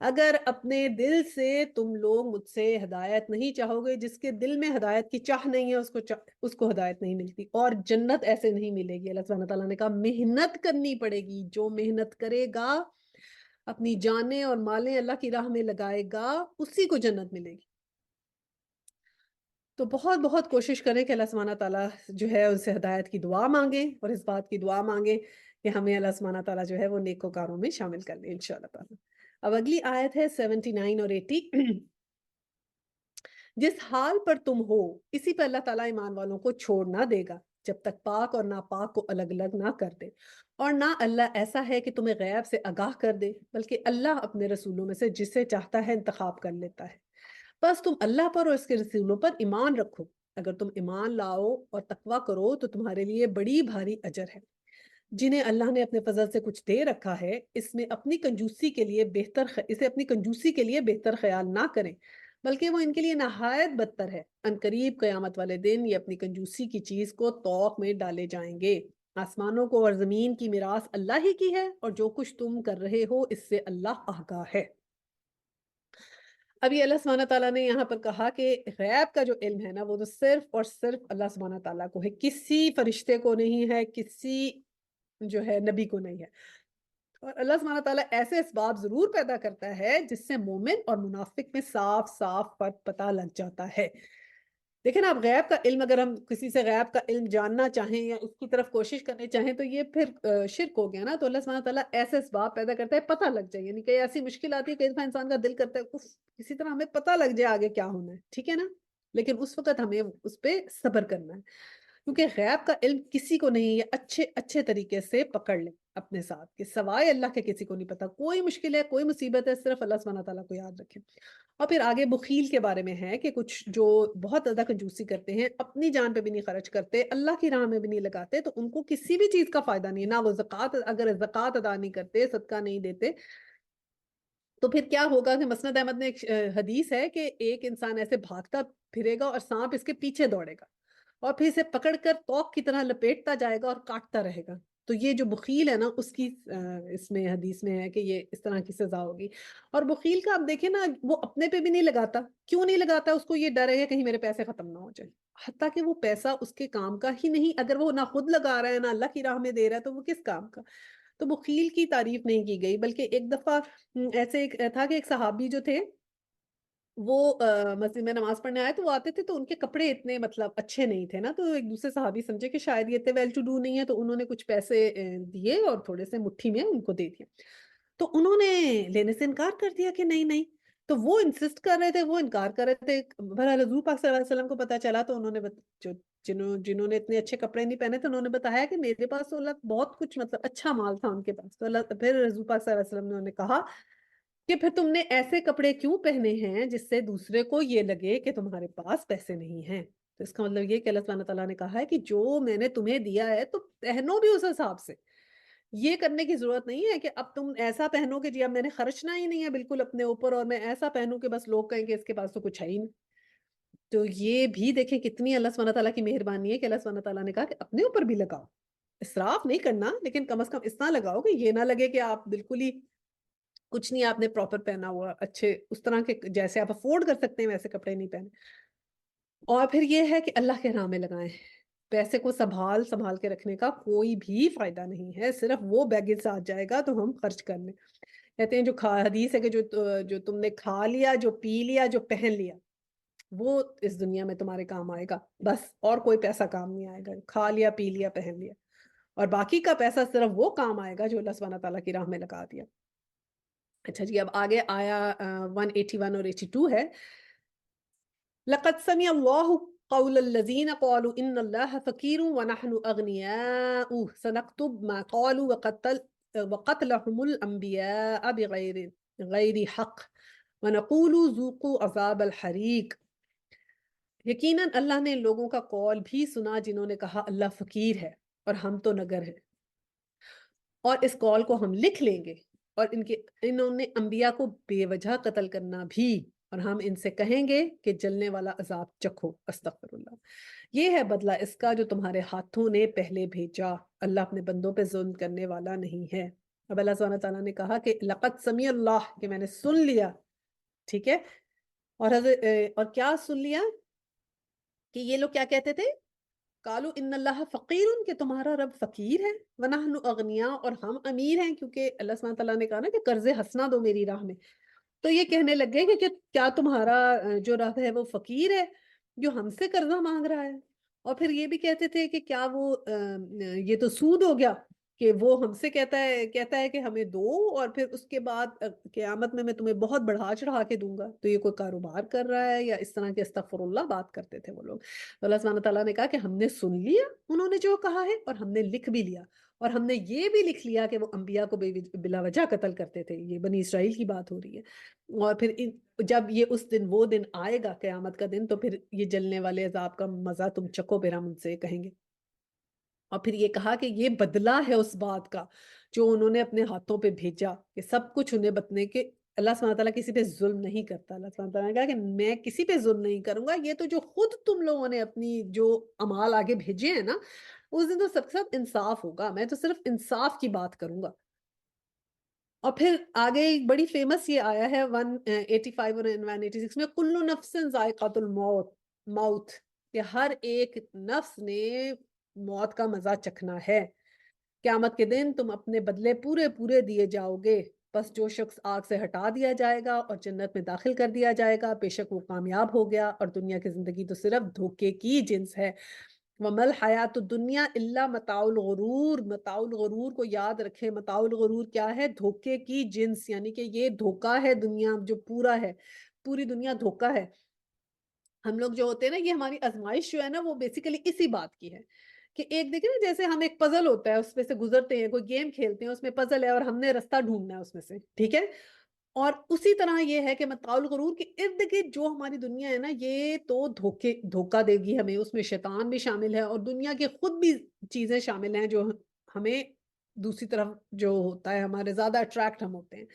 اگر اپنے دل سے تم لوگ مجھ سے ہدایت نہیں چاہو گے، جس کے دل میں ہدایت کی چاہ نہیں ہے اس کو ہدایت نہیں ملتی، اور جنت ایسے نہیں ملے گی۔ اللہ سبحانہ تعالیٰ نے کہا محنت کرنی پڑے گی، جو محنت کرے گا اپنی جانیں اور مالیں اللہ کی راہ میں لگائے گا اسی کو جنت ملے گی۔ تو بہت بہت کوشش کریں کہ اللہ سبحانہ تعالیٰ جو ہے ان سے ہدایت کی دعا مانگیں، اور اس بات کی دعا مانگیں کہ ہمیں اللہ سبحانہ تعالیٰ جو ہے وہ نیکوکاروں میں شامل کر لیں انشاءاللہ تعالیٰ۔ اب اگلی آیت ہے 79 اور 80۔ جس حال پر تم ہو اسی پر اللہ تعالیٰ ایمان والوں کو چھوڑ نہ دے گا جب تک پاک اور ناپاک کو الگ الگ نہ کر دے، اور نہ اللہ ایسا ہے کہ تمہیں غیب سے آگاہ کر دے، بلکہ اللہ اپنے رسولوں میں سے جسے چاہتا ہے انتخاب کر لیتا ہے۔ بس تم اللہ پر اور اس کے رسولوں پر ایمان رکھو، اگر تم ایمان لاؤ اور تقوی کرو تو تمہارے لیے بڑی بھاری اجر ہے۔ جنہیں اللہ نے اپنے فضل سے کچھ دے رکھا ہے اسے اپنی کنجوسی کے لیے بہتر خیال نہ کریں، بلکہ وہ ان کے لیے نہایت بدتر ہے۔ ان قریب قیامت والے دن یہ اپنی کنجوسی کی چیز کو طوق میں ڈالے جائیں گے۔ آسمانوں کو اور زمین کی میراث اللہ ہی کی ہے، اور جو کچھ تم کر رہے ہو اس سے اللہ آگاہ ہے۔ ابھی اللہ سبحانہ تعالیٰ نے یہاں پر کہا کہ غیب کا جو علم ہے نا وہ تو صرف اور صرف اللہ سبحانہ تعالیٰ کو ہے، کسی فرشتے کو نہیں ہے، کسی جو ہے نبی کو نہیں ہے۔ اور اللہ سبحانہ تعالیٰ ایسے اسباب ضرور پیدا کرتا ہے جس سے مومن اور منافق میں صاف صاف فرق پتہ لگ جاتا ہے۔ دیکھیں نا، آپ غیب کا علم اگر ہم کسی سے غیب کا علم جاننا چاہیں یا اس کی طرف کوشش کرنے چاہیں تو یہ پھر شرک ہو گیا نا۔ تو اللہ سبحانہ تعالیٰ ایسے اسباب پیدا کرتا ہے پتہ لگ جائے، یعنی کہ ایسی مشکل آتی ہے کئی دفعہ انسان کا دل کرتا ہے کسی طرح ہمیں پتہ لگ جائے آگے کیا ہونا ہے، ٹھیک ہے نا، لیکن اس وقت ہمیں اس پہ صبر کرنا ہے، کیونکہ غیب کا علم کسی کو نہیں ہے۔ اچھے اچھے طریقے سے پکڑ لیں اپنے ساتھ کہ سوائے اللہ کے کسی کو نہیں پتا، کوئی مشکل ہے کوئی مصیبت ہے صرف اللہ سبحانہ تعالیٰ کو یاد رکھیں۔ اور پھر آگے بخیل کے بارے میں ہے کہ کچھ جو بہت زیادہ کنجوسی کرتے ہیں، اپنی جان پہ بھی نہیں خرچ کرتے، اللہ کی راہ میں بھی نہیں لگاتے، تو ان کو کسی بھی چیز کا فائدہ نہیں ہے، نہ وہ اگر زکوٰۃ ادا نہیں کرتے، صدقہ نہیں دیتے، تو پھر کیا ہوگا کہ مسند احمد میں ایک حدیث ہے کہ ایک انسان ایسے بھاگتا پھرے گا اور سانپ اس کے پیچھے دوڑے گا، اور پھر اسے پکڑ کر توق کی طرح لپیٹتا جائے گا اور کاٹتا رہے گا۔ تو یہ جو بخیل ہے نا اس کی اس میں حدیث میں ہے کہ یہ اس طرح کی سزا ہوگی۔ اور بخیل کا آپ دیکھیں نا، وہ اپنے پہ بھی نہیں لگاتا، کیوں نہیں لگاتا؟ اس کو یہ ڈر ہے کہیں میرے پیسے ختم نہ ہو جائے، حتیٰ کہ وہ پیسہ اس کے کام کا ہی نہیں، اگر وہ نہ خود لگا رہا ہے نہ اللہ کی راہ میں دے رہا ہے تو وہ کس کام کا؟ تو بخیل کی تعریف نہیں کی گئی، بلکہ ایک دفعہ ایسے ایک تھا کہ ایک صحابی جو تھے وہ مسجد میں نماز پڑھنے آئے، تو وہ آتے تھے تو ان کے کپڑے اتنے مطلب اچھے نہیں تھے نا، تو ایک دوسرے صحابی سمجھے کہ شاید یہ اتنے ویل ٹو ڈو نہیں ہے، تو انہوں نے کچھ پیسے دیے اور تھوڑے سے مٹھی میں ان کو دے دیا، تو انہوں نے لینے سے انکار کر دیا کہ نہیں نہیں، تو وہ انسسٹ کر رہے تھے، وہ انکار کر رہے تھے۔ بہرحال حضور پاک صلی اللہ علیہ وسلم کو پتا چلا تو انہوں نے جنہوں نے اتنے اچھے کپڑے نہیں پہنے تھے انہوں نے بتایا کہ میرے پاس تو اللہ بہت کچھ مطلب اچھا مال تھا ان کے پاس، تو اللہ پھر حضور پاک صلی اللہ علیہ وسلم نے انہوں نے کہا کہ پھر تم نے ایسے کپڑے کیوں پہنے ہیں جس سے دوسرے کو یہ لگے کہ تمہارے پاس پیسے نہیں ہیں؟ تو اس کا مطلب یہ کہ اللہ سبحانہ تعالیٰ نے کہا ہے کہ جو میں نے تمہیں دیا ہے تو پہنو بھی اس حساب سے، یہ کرنے کی ضرورت نہیں ہے کہ اب تم ایسا پہنو کہ جی اب میں نے خرچنا ہی نہیں ہے بالکل اپنے اوپر، اور میں ایسا پہنوں کہ بس لوگ کہیں کہ اس کے پاس تو کچھ ہے ہی نہیں۔ تو یہ بھی دیکھیں کتنی اللہ سبحانہ تعالیٰ کی مہربانی ہے کہ اللہ سبحانہ تعالیٰ نے کہا کہ اپنے اوپر بھی لگاؤ، اسراف نہیں کرنا، لیکن کم از کم اتنا لگاؤ کہ یہ نہ لگے کہ آپ بالکل ہی کچھ نہیں آپ نے پراپر پہنا ہوا، اچھے اس طرح کے جیسے آپ افورڈ کر سکتے ہیں ویسے کپڑے نہیں پہنے. اور پھر یہ ہے کہ اللہ کے راہ میں لگائیں. پیسے کو سنبھال سنبھال کے رکھنے کا کوئی بھی فائدہ نہیں ہے، صرف وہ بیگیج آ جائے گا تو ہم خرچ کر لیں. کہتے ہیں جو حدیث ہے کہ جو تم نے کھا لیا، جو پی لیا، جو پہن لیا، وہ اس دنیا میں تمہارے کام آئے گا بس، اور کوئی پیسہ کام نہیں آئے گا. کھا لیا، پی لیا، پہن لیا، اور باقی کا پیسہ صرف وہ کام آئے گا جو اللہ سبحانہ تعالیٰ کی راہ میں لگا دیا. اچھا جی، اب آگے آیا 181 اور 82 ہے. لقد سمع الله قول الذين قالوا إن الله فقير ونحن أغنياء سنكتب ما قالوا وقتلهم الأنبياء غير حق ونقول ذوقوا عذاب الحريق. یقیناً اللہ نے ان لوگوں کا قول بھی سنا جنہوں نے کہا اللہ فقیر ہے اور ہم تو نگر ہیں، اور اس قول کو ہم لکھ لیں گے، اور انہوں نے انبیاء کو بے وجہ قتل کرنا بھی، اور ہم ان سے کہیں گے کہ جلنے والا عذاب چکھو. استغفر اللہ. یہ ہے بدلہ اس کا جو تمہارے ہاتھوں نے پہلے بھیجا. اللہ اپنے بندوں پہ ظلم کرنے والا نہیں ہے. اب اللہ سبحانہ تعالیٰ نے کہا کہ لقد سمیع اللہ، کہ میں نے سن لیا. ٹھیک ہے، اور کیا سن لیا؟ کہ یہ لوگ کیا کہتے تھے؟ قالو ان اللہ فقیر، کہ تمہارا رب فقیر ہے، ونحن اغنیاء، اور ہم امیر ہیں، کیونکہ اللہ سبحانہ تعالیٰ نے کہا نا کہ قرض حسنہ دو میری راہ میں. تو یہ کہنے لگ گئے کہ کیا تمہارا جو رب ہے وہ فقیر ہے جو ہم سے قرضہ مانگ رہا ہے. اور پھر یہ بھی کہتے تھے کہ کیا وہ یہ تو سود ہو گیا کہ وہ ہم سے کہتا ہے کہ ہمیں دو، اور پھر اس کے بعد قیامت میں تمہیں بہت بڑھا چڑھا کے دوں گا. تو یہ کوئی کاروبار کر رہا ہے یا اس طرح کے استغفر اللہ بات کرتے تھے وہ لوگ. تو اللہ سبحانہ تعالیٰ نے کہا کہ ہم نے سن لیا انہوں نے جو کہا ہے، اور ہم نے لکھ بھی لیا، اور ہم نے یہ بھی لکھ لیا کہ وہ انبیاء کو بلا وجہ قتل کرتے تھے. یہ بنی اسرائیل کی بات ہو رہی ہے. اور پھر جب یہ اس دن وہ دن آئے گا قیامت کا دن، تو پھر یہ جلنے والے عذاب کا مزہ تم چکو، پھر ہم ان سے کہیں گے. اور پھر یہ کہا کہ یہ بدلہ ہے اس بات کا جو انہوں نے اپنے ہاتھوں پہ بھیجا، کہ سب کچھ انہیں بتنے کے. اللہ سبحانہ تعالیٰ کسی پہ ظلم نہیں کرتا. اللہ سبحانہ تعالیٰ نے کہا کہ میں کسی پہ ظلم نہیں کروں گا. یہ تو جو خود تم لوگوں نے اپنی جو اعمال آگے بھیجے ہیں نا، اس دن تو سب کے ساتھ انصاف ہوگا. میں تو صرف انصاف کی بات کروں گا. اور پھر آگے ایک بڑی فیمس یہ آیا ہے 185 اور 186 میں، کل نفس ذائقۃ موت، کہ ہر ایک نفس نے موت کا مزہ چکھنا ہے. قیامت کے دن تم اپنے بدلے پورے پورے دیے جاؤ گے. بس جو شخص آگ سے ہٹا دیا جائے گا اور جنت میں داخل کر دیا جائے گا، بے شک وہ کامیاب ہو گیا، اور دنیا کی زندگی تو صرف دھوکے کی جنس ہے. وَمَا الْحَيَاةُ الدُّنْيَا إِلَّا مَتَاعُ الْغُرُورِ. متاع الغرور کو یاد رکھیں. متاع الغرور کیا ہے؟ دھوکے کی جنس، یعنی کہ یہ دھوکا ہے دنیا جو پورا ہے، پوری دنیا دھوکا ہے. ہم لوگ جو ہوتے ہیں نا، یہ ہماری آزمائش جو ہے نا، وہ بیسیکلی اسی بات کی ہے کہ ایک دیکھیں نا، جیسے ہم ایک پزل ہوتا ہے اس میں سے گزرتے ہیں، کوئی گیم کھیلتے ہیں، اس میں پزل ہے اور ہم نے رستہ ڈھونڈنا ہے اس میں سے. ٹھیک ہے، اور اسی طرح یہ ہے کہ متاع الغرور کے ارد گرد جو ہماری دنیا ہے نا، یہ تو دھوکا دے گی ہمیں. اس میں شیطان بھی شامل ہے اور دنیا کے خود بھی چیزیں شامل ہیں جو ہمیں دوسری طرف جو ہوتا ہے ہمارے زیادہ اٹریکٹ ہم ہوتے ہیں.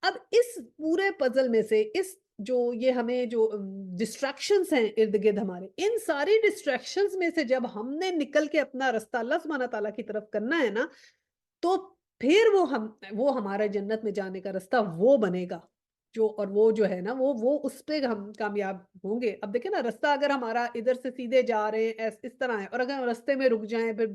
اب اس پورے پزل میں سے اس جو یہ ہمیں جو ڈسٹریکشنز ہیں ارد گرد ہمارے، ان ساری ڈسٹریکشنز میں سے جب ہم نے نکل کے اپنا رستہ اللہ سبحانہ تعالیٰ کی طرف کرنا ہے نا، تو پھر وہ ہمارا جنت میں جانے کا رستہ وہ بنے گا اور وہ جو ہے نا وہ اس پہ ہم کامیاب ہوں گے. اب دیکھیں نا، رستہ اگر ہمارا ادھر سے سیدھے جا رہے ہیں اس طرح ہے، اور اگر ہم رستے میں رک جائیں، پھر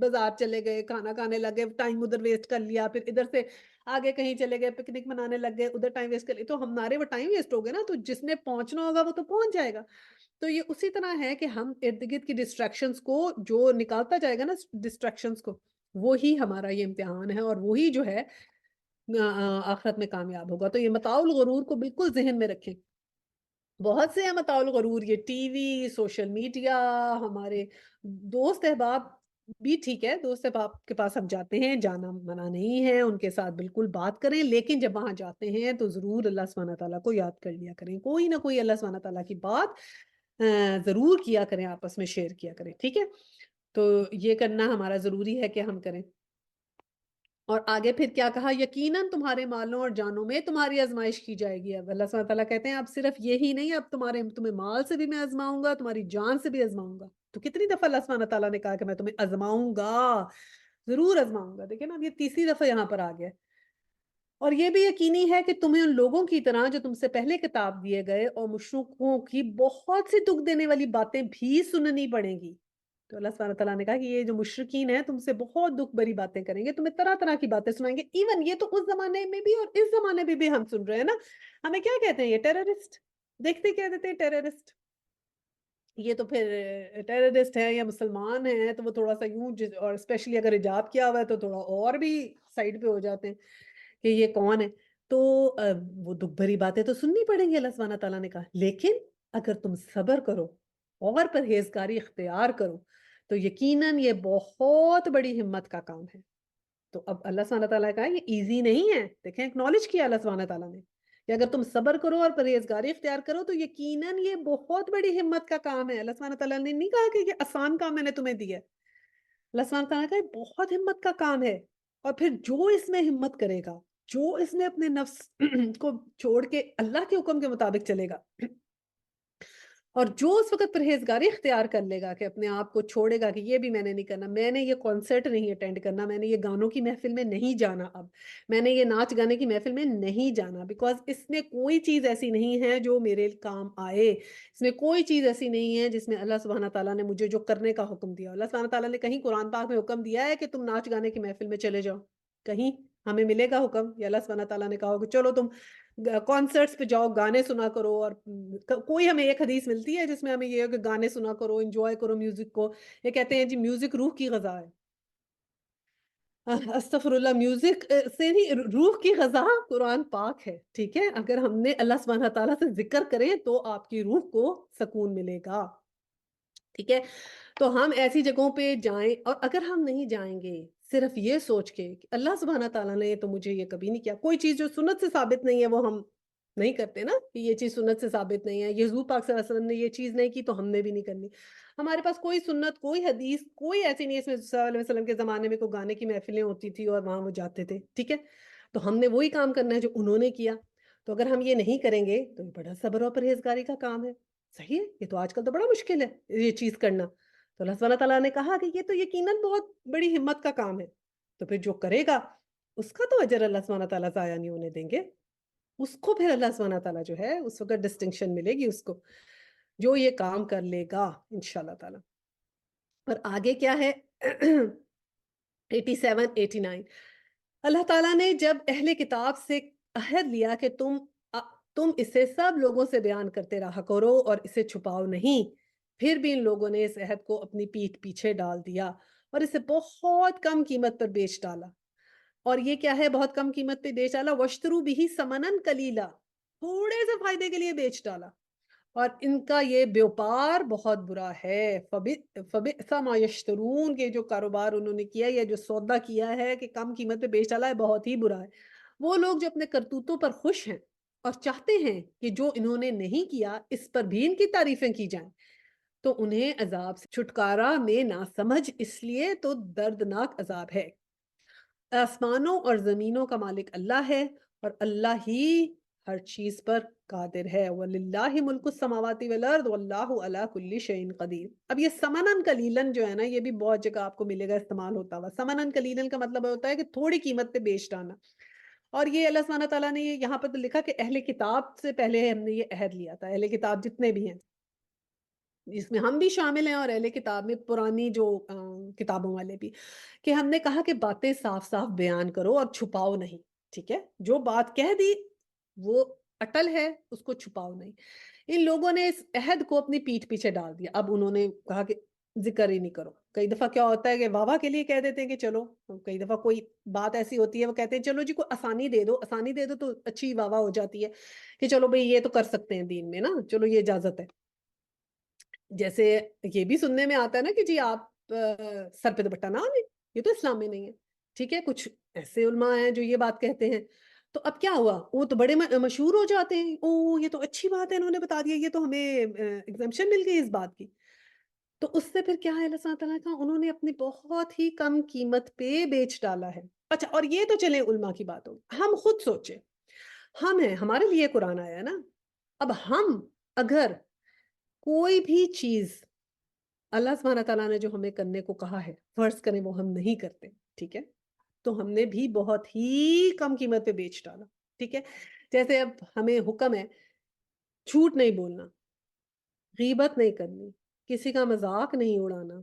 بازار چلے گئے، کھانا کھانے لگے، ٹائم ادھر ویسٹ کر لیا، پھر ادھر سے آگے کہیں چلے گئے، پکنک منانے لگ گئے، ادھر ٹائم ویسٹ کر لیا، تو ہمارے وہ ٹائم ویسٹ ہو گئے نا. تو جس نے پہنچنا ہوگا وہ تو پہنچ جائے گا. تو یہ اسی طرح ہے کہ ہم ارد گرد کی ڈسٹریکشنز کو جو نکالتا جائے گا نا، ڈسٹریکشنز کو، وہی ہمارا یہ امتحان ہے، اور وہی جو ہے آخرت میں کامیاب ہوگا. تو یہ متاع الغرور کو بالکل ذہن میں رکھیں. بہت سے ہیں متاع الغرور، یہ ٹی وی، سوشل میڈیا، ہمارے دوست احباب بھی. ٹھیک ہے، دوست احباب کے پاس ہم جاتے ہیں، جانا منع نہیں ہے، ان کے ساتھ بالکل بات کریں، لیکن جب وہاں جاتے ہیں تو ضرور اللہ سبحانہ تعالیٰ کو یاد کر لیا کریں. کوئی نہ کوئی اللہ سبحانہ تعالیٰ کی بات ضرور کیا کریں، آپس میں شیئر کیا کریں. ٹھیک ہے، تو یہ کرنا ہمارا ضروری ہے کہ ہم کریں. اور آگے پھر کیا کہا؟ یقیناً تمہارے مالوں اور جانوں میں تمہاری آزمائش کی جائے گی. اب اللہ سبحانہ تعالیٰ کہتے ہیں اب صرف یہی نہیں، اب تمہیں مال سے بھی میں آزماؤں گا، تمہاری جان سے بھی آزماؤں گا. تو کتنی دفعہ اللہ سبحانہ تعالیٰ نے کہا کہ میں تمہیں آزماؤں گا، ضرور آزماؤں گا. دیکھیں نا، اب یہ تیسری دفعہ یہاں پر آ گیا. اور یہ بھی یقینی ہے کہ تمہیں ان لوگوں کی طرح جو تم سے پہلے کتاب دیے گئے اور مشرکوں کی بہت سی دکھ دینے والی باتیں بھی سننی پڑیں گی. تو اللہ سبحانہ تعالیٰ نے کہا کہ یہ جو مشرکین ہیں تم سے بہت دکھ بری باتیں کریں گے، تمہیں طرح طرح کی باتیں سنائیں گے. ایون یہ تو اس زمانے میں بھی اور اس زمانے میں بھی ہم سن رہے ہیں نا. ہمیں کیا کہتے ہیں؟ یہ ٹیررسٹ. دیکھتے کیا دیتے ہیں؟ ٹیررسٹ. یہ تو پھر ٹیررسٹ ہے یا مسلمان ہیں تو وہ تھوڑا سا یوں اور اسپیشلی اگر حجاب کیا ہوا ہے تو تھوڑا اور بھی سائڈ پہ ہو جاتے ہیں کہ یہ کون ہے. تو وہ دکھ بھری باتیں تو سننی پڑیں گی. اللہ سبحانہ تعالیٰ نے کہا لیکن اگر تم صبر کرو اور پرہیزگاری اختیار کرو تو یقیناً یہ بہت بڑی ہمت کا کام ہے. تو اب اللہ سبحانہ تعالیٰ نے کہا یہ ایزی نہیں ہے. دیکھیں اکنالج کیا اللہ سبحانہ تعالیٰ نے کہ اگر تم صبر کرو اور پرہیزگاری اختیار کرو تو یقیناً یہ بہت بڑی ہمت کا کام ہے. اللہ سبحانہ تعالیٰ نے نہیں کہا کہ یہ آسان کام میں نے تمہیں دیا ہے. اللہ سبحانہ تعالیٰ نے کہا یہ بہت ہمت کا کام ہے. اور پھر جو اس میں ہمت کرے گا، جو اس میں اپنے نفس کو چھوڑ کے اللہ کے حکم کے مطابق چلے گا اور جو اس وقت پرہیزگاری اختیار کر لے گا کہ اپنے آپ کو چھوڑے گا کہ یہ بھی میں نے نہیں کرنا، میں نے یہ کانسرٹ نہیں اٹینڈ کرنا، میں نے یہ گانوں کی محفل میں نہیں جانا، اب میں نے یہ ناچ گانے کی محفل میں نہیں جانا، بیکاز اس میں کوئی چیز ایسی نہیں ہے جو میرے کام آئے. اس میں کوئی چیز ایسی نہیں ہے جس میں اللہ سبحانہ تعالیٰ نے مجھے جو کرنے کا حکم دیا. اللہ سبحانہ تعالیٰ نے کہیں قرآن پاک میں حکم دیا ہے کہ تم ناچ گانے کی محفل میں چلے جاؤ؟ کہیں ہمیں ملے گا حکم؟ یا اللہ سبحانہ تعالیٰ نے کہا کہ چلو تم کانسرٹس پہ جاؤ، گانے سنا کرو؟ اور کوئی ہمیں ایک حدیث ملتی ہے جس میں ہمیں یہ ہے کہ گانے سنا کرو، انجوائے کرو میوزک کو؟ یہ کہتے ہیں جی میوزک روح کی غذا ہے. استغفر اللہ. میوزک سے نہیں، روح کی غذا قرآن پاک ہے. ٹھیک ہے، اگر ہم نے اللہ سبحانہ تعالیٰ سے ذکر کریں تو آپ کی روح کو سکون ملے گا. ٹھیک ہے، تو ہم ایسی جگہوں پہ جائیں. اور اگر ہم نہیں جائیں گے صرف یہ سوچ کے کہ اللہ سبحانہ تعالیٰ نے تو مجھے یہ کبھی نہیں کیا، کوئی چیز جو سنت سے ثابت نہیں ہے وہ ہم نہیں کرتے نا کہ یہ چیز سنت سے ثابت نہیں ہے. یہ حضور پاک صلی اللہ علیہ وسلم نے یہ چیز نہیں کی تو ہم نے بھی نہیں کرنی. ہمارے پاس کوئی سنت، کوئی حدیث، کوئی ایسی نہیں ہے. اس میں صلی اللہ علیہ وسلم کے زمانے میں کوئی گانے کی محفلیں ہوتی تھی اور وہاں وہ جاتے تھے. ٹھیک ہے، تو ہم نے وہی کام کرنا ہے جو انہوں نے کیا. تو اگر ہم یہ نہیں کریں گے تو یہ بڑا صبر اور پرہیزگاری کا کام ہے. صحیح ہے، یہ تو آج کل تو بڑا مشکل ہے یہ چیز کرنا. تو اللہ سبحانہ تعالیٰ نے کہا کہ یہ تو یقیناً بہت بڑی ہمت کا کام ہے. تو پھر جو کرے گا اس کا تو اجر اللہ سبحانہ تعالیٰ ضائع نہیں ہونے دیں گے. اس کو پھر اللہ سبحانہ تعالیٰ جو ہے اس وقت ڈسٹنکشن ملے گی اس کو جو یہ کام کر لے گا انشاءاللہ تعالیٰ. اور آگے کیا ہے؟ 87 89 اللہ تعالیٰ نے جب اہل کتاب سے عہد لیا کہ تم اسے سب لوگوں سے بیان کرتے رہا کرو اور اسے چھپاؤ نہیں، پھر بھی ان لوگوں نے اس عہد کو اپنی پیٹھ پیچھے ڈال دیا اور اسے بہت کم قیمت پر بیچ ڈالا. اور یہ کیا ہے بہت کم قیمت پہ بیچ ڈالا؟ وَاشْتَرُوا بِهِ ثَمَنًا قَلِيلًا، تھوڑے سے فائدے کے لیے بیچ ڈالا. اور ان کا یہ بیوپار بہت برا ہے. فَبِئْسَ مَا يَشْتَرُونَ، کہ جو کاروبار انہوں نے کیا یا جو سودا کیا ہے کہ کم قیمت پہ بیچ ڈالا ہے، بہت ہی برا ہے. وہ لوگ جو اپنے کرتوتوں پر خوش ہیں اور چاہتے ہیں کہ جو انہوں نے نہیں کیا اس پر بھی ان کی تعریفیں کی جائیں، تو انہیں عذاب سے چھٹکارا میں نہ سمجھ، اس لیے تو دردناک عذاب ہے. آسمانوں اور زمینوں کا مالک اللہ ہے اور اللہ ہی ہر چیز پر قادر ہے. وَلِلَّهِ مُلْكُ السَّمَاوَاتِ وَالْأَرْضِ وَاللَّهُ عَلَى كُلِّ شَيْءٍ قَدِيرٌ. اب یہ سمنن قلیلن جو ہے نا، یہ بھی بہت جگہ آپ کو ملے گا استعمال ہوتا ہوا. سمنن قلیلن کا مطلب ہوتا ہے کہ تھوڑی قیمت پہ بیچ ڈالنا. اور یہ اللہ سبحانہ تعالیٰ نے یہاں پر تو لکھا کہ اہل کتاب سے پہلے ہم نے یہ عہد لیا تھا. اہل کتاب جتنے بھی ہیں جس میں ہم بھی شامل ہیں اور اہل کتاب میں پرانی جو کتابوں والے بھی، کہ ہم نے کہا کہ باتیں صاف صاف بیان کرو اور چھپاؤ نہیں. ٹھیک ہے، جو بات کہہ دی وہ اٹل ہے، اس کو چھپاؤ نہیں. ان لوگوں نے اس عہد کو اپنی پیٹھ پیچھے ڈال دیا. اب انہوں نے کہا کہ ذکر ہی نہیں کرو. کئی دفعہ کیا ہوتا ہے کہ واہ واہ کے لیے کہہ دیتے ہیں کہ چلو، کئی دفعہ کوئی بات ایسی ہوتی ہے وہ کہتے ہیں چلو جی کوئی آسانی دے دو، آسانی دے دو تو اچھی واہ واہ ہو جاتی ہے کہ چلو بھئی یہ تو کر سکتے ہیں دین میں نا، چلو یہ اجازت ہے. جیسے یہ بھی سننے میں آتا ہے نا کہ جی آپ سر پہ دوپٹہ نہ لیں، یہ تو اسلام میں نہیں ہے. ٹھیک ہے، کچھ ایسے علماء ہیں جو یہ بات کہتے ہیں. تو اب کیا ہوا؟ وہ تو بڑے مشہور ہو جاتے ہیں، او یہ تو اچھی بات ہے انہوں نے بتا دیا، یہ تو ہمیں ایگزمپشن مل گئی اس بات کی. تو اس سے پھر کیا ہے؟ اللہ سبحانہ تعالیٰ کا انہوں نے اپنی بہت ہی کم قیمت پہ بیچ ڈالا ہے. اچھا، اور یہ تو چلیں علماء کی بات ہوگی. ہم خود سوچیں، ہم ہیں، ہمارے لیے قرآن آیا ہے نا. اب ہم اگر کوئی بھی چیز اللہ سبحانہ تعالیٰ نے جو ہمیں کرنے کو کہا ہے فرض کریں وہ ہم نہیں کرتے، ٹھیک ہے، تو ہم نے بھی بہت ہی کم قیمت پہ بیچ ڈالا. ٹھیک ہے, جیسے اب ہمیں حکم ہے جھوٹ نہیں بولنا, غیبت نہیں کرنی, کسی کا مذاق نہیں اڑانا,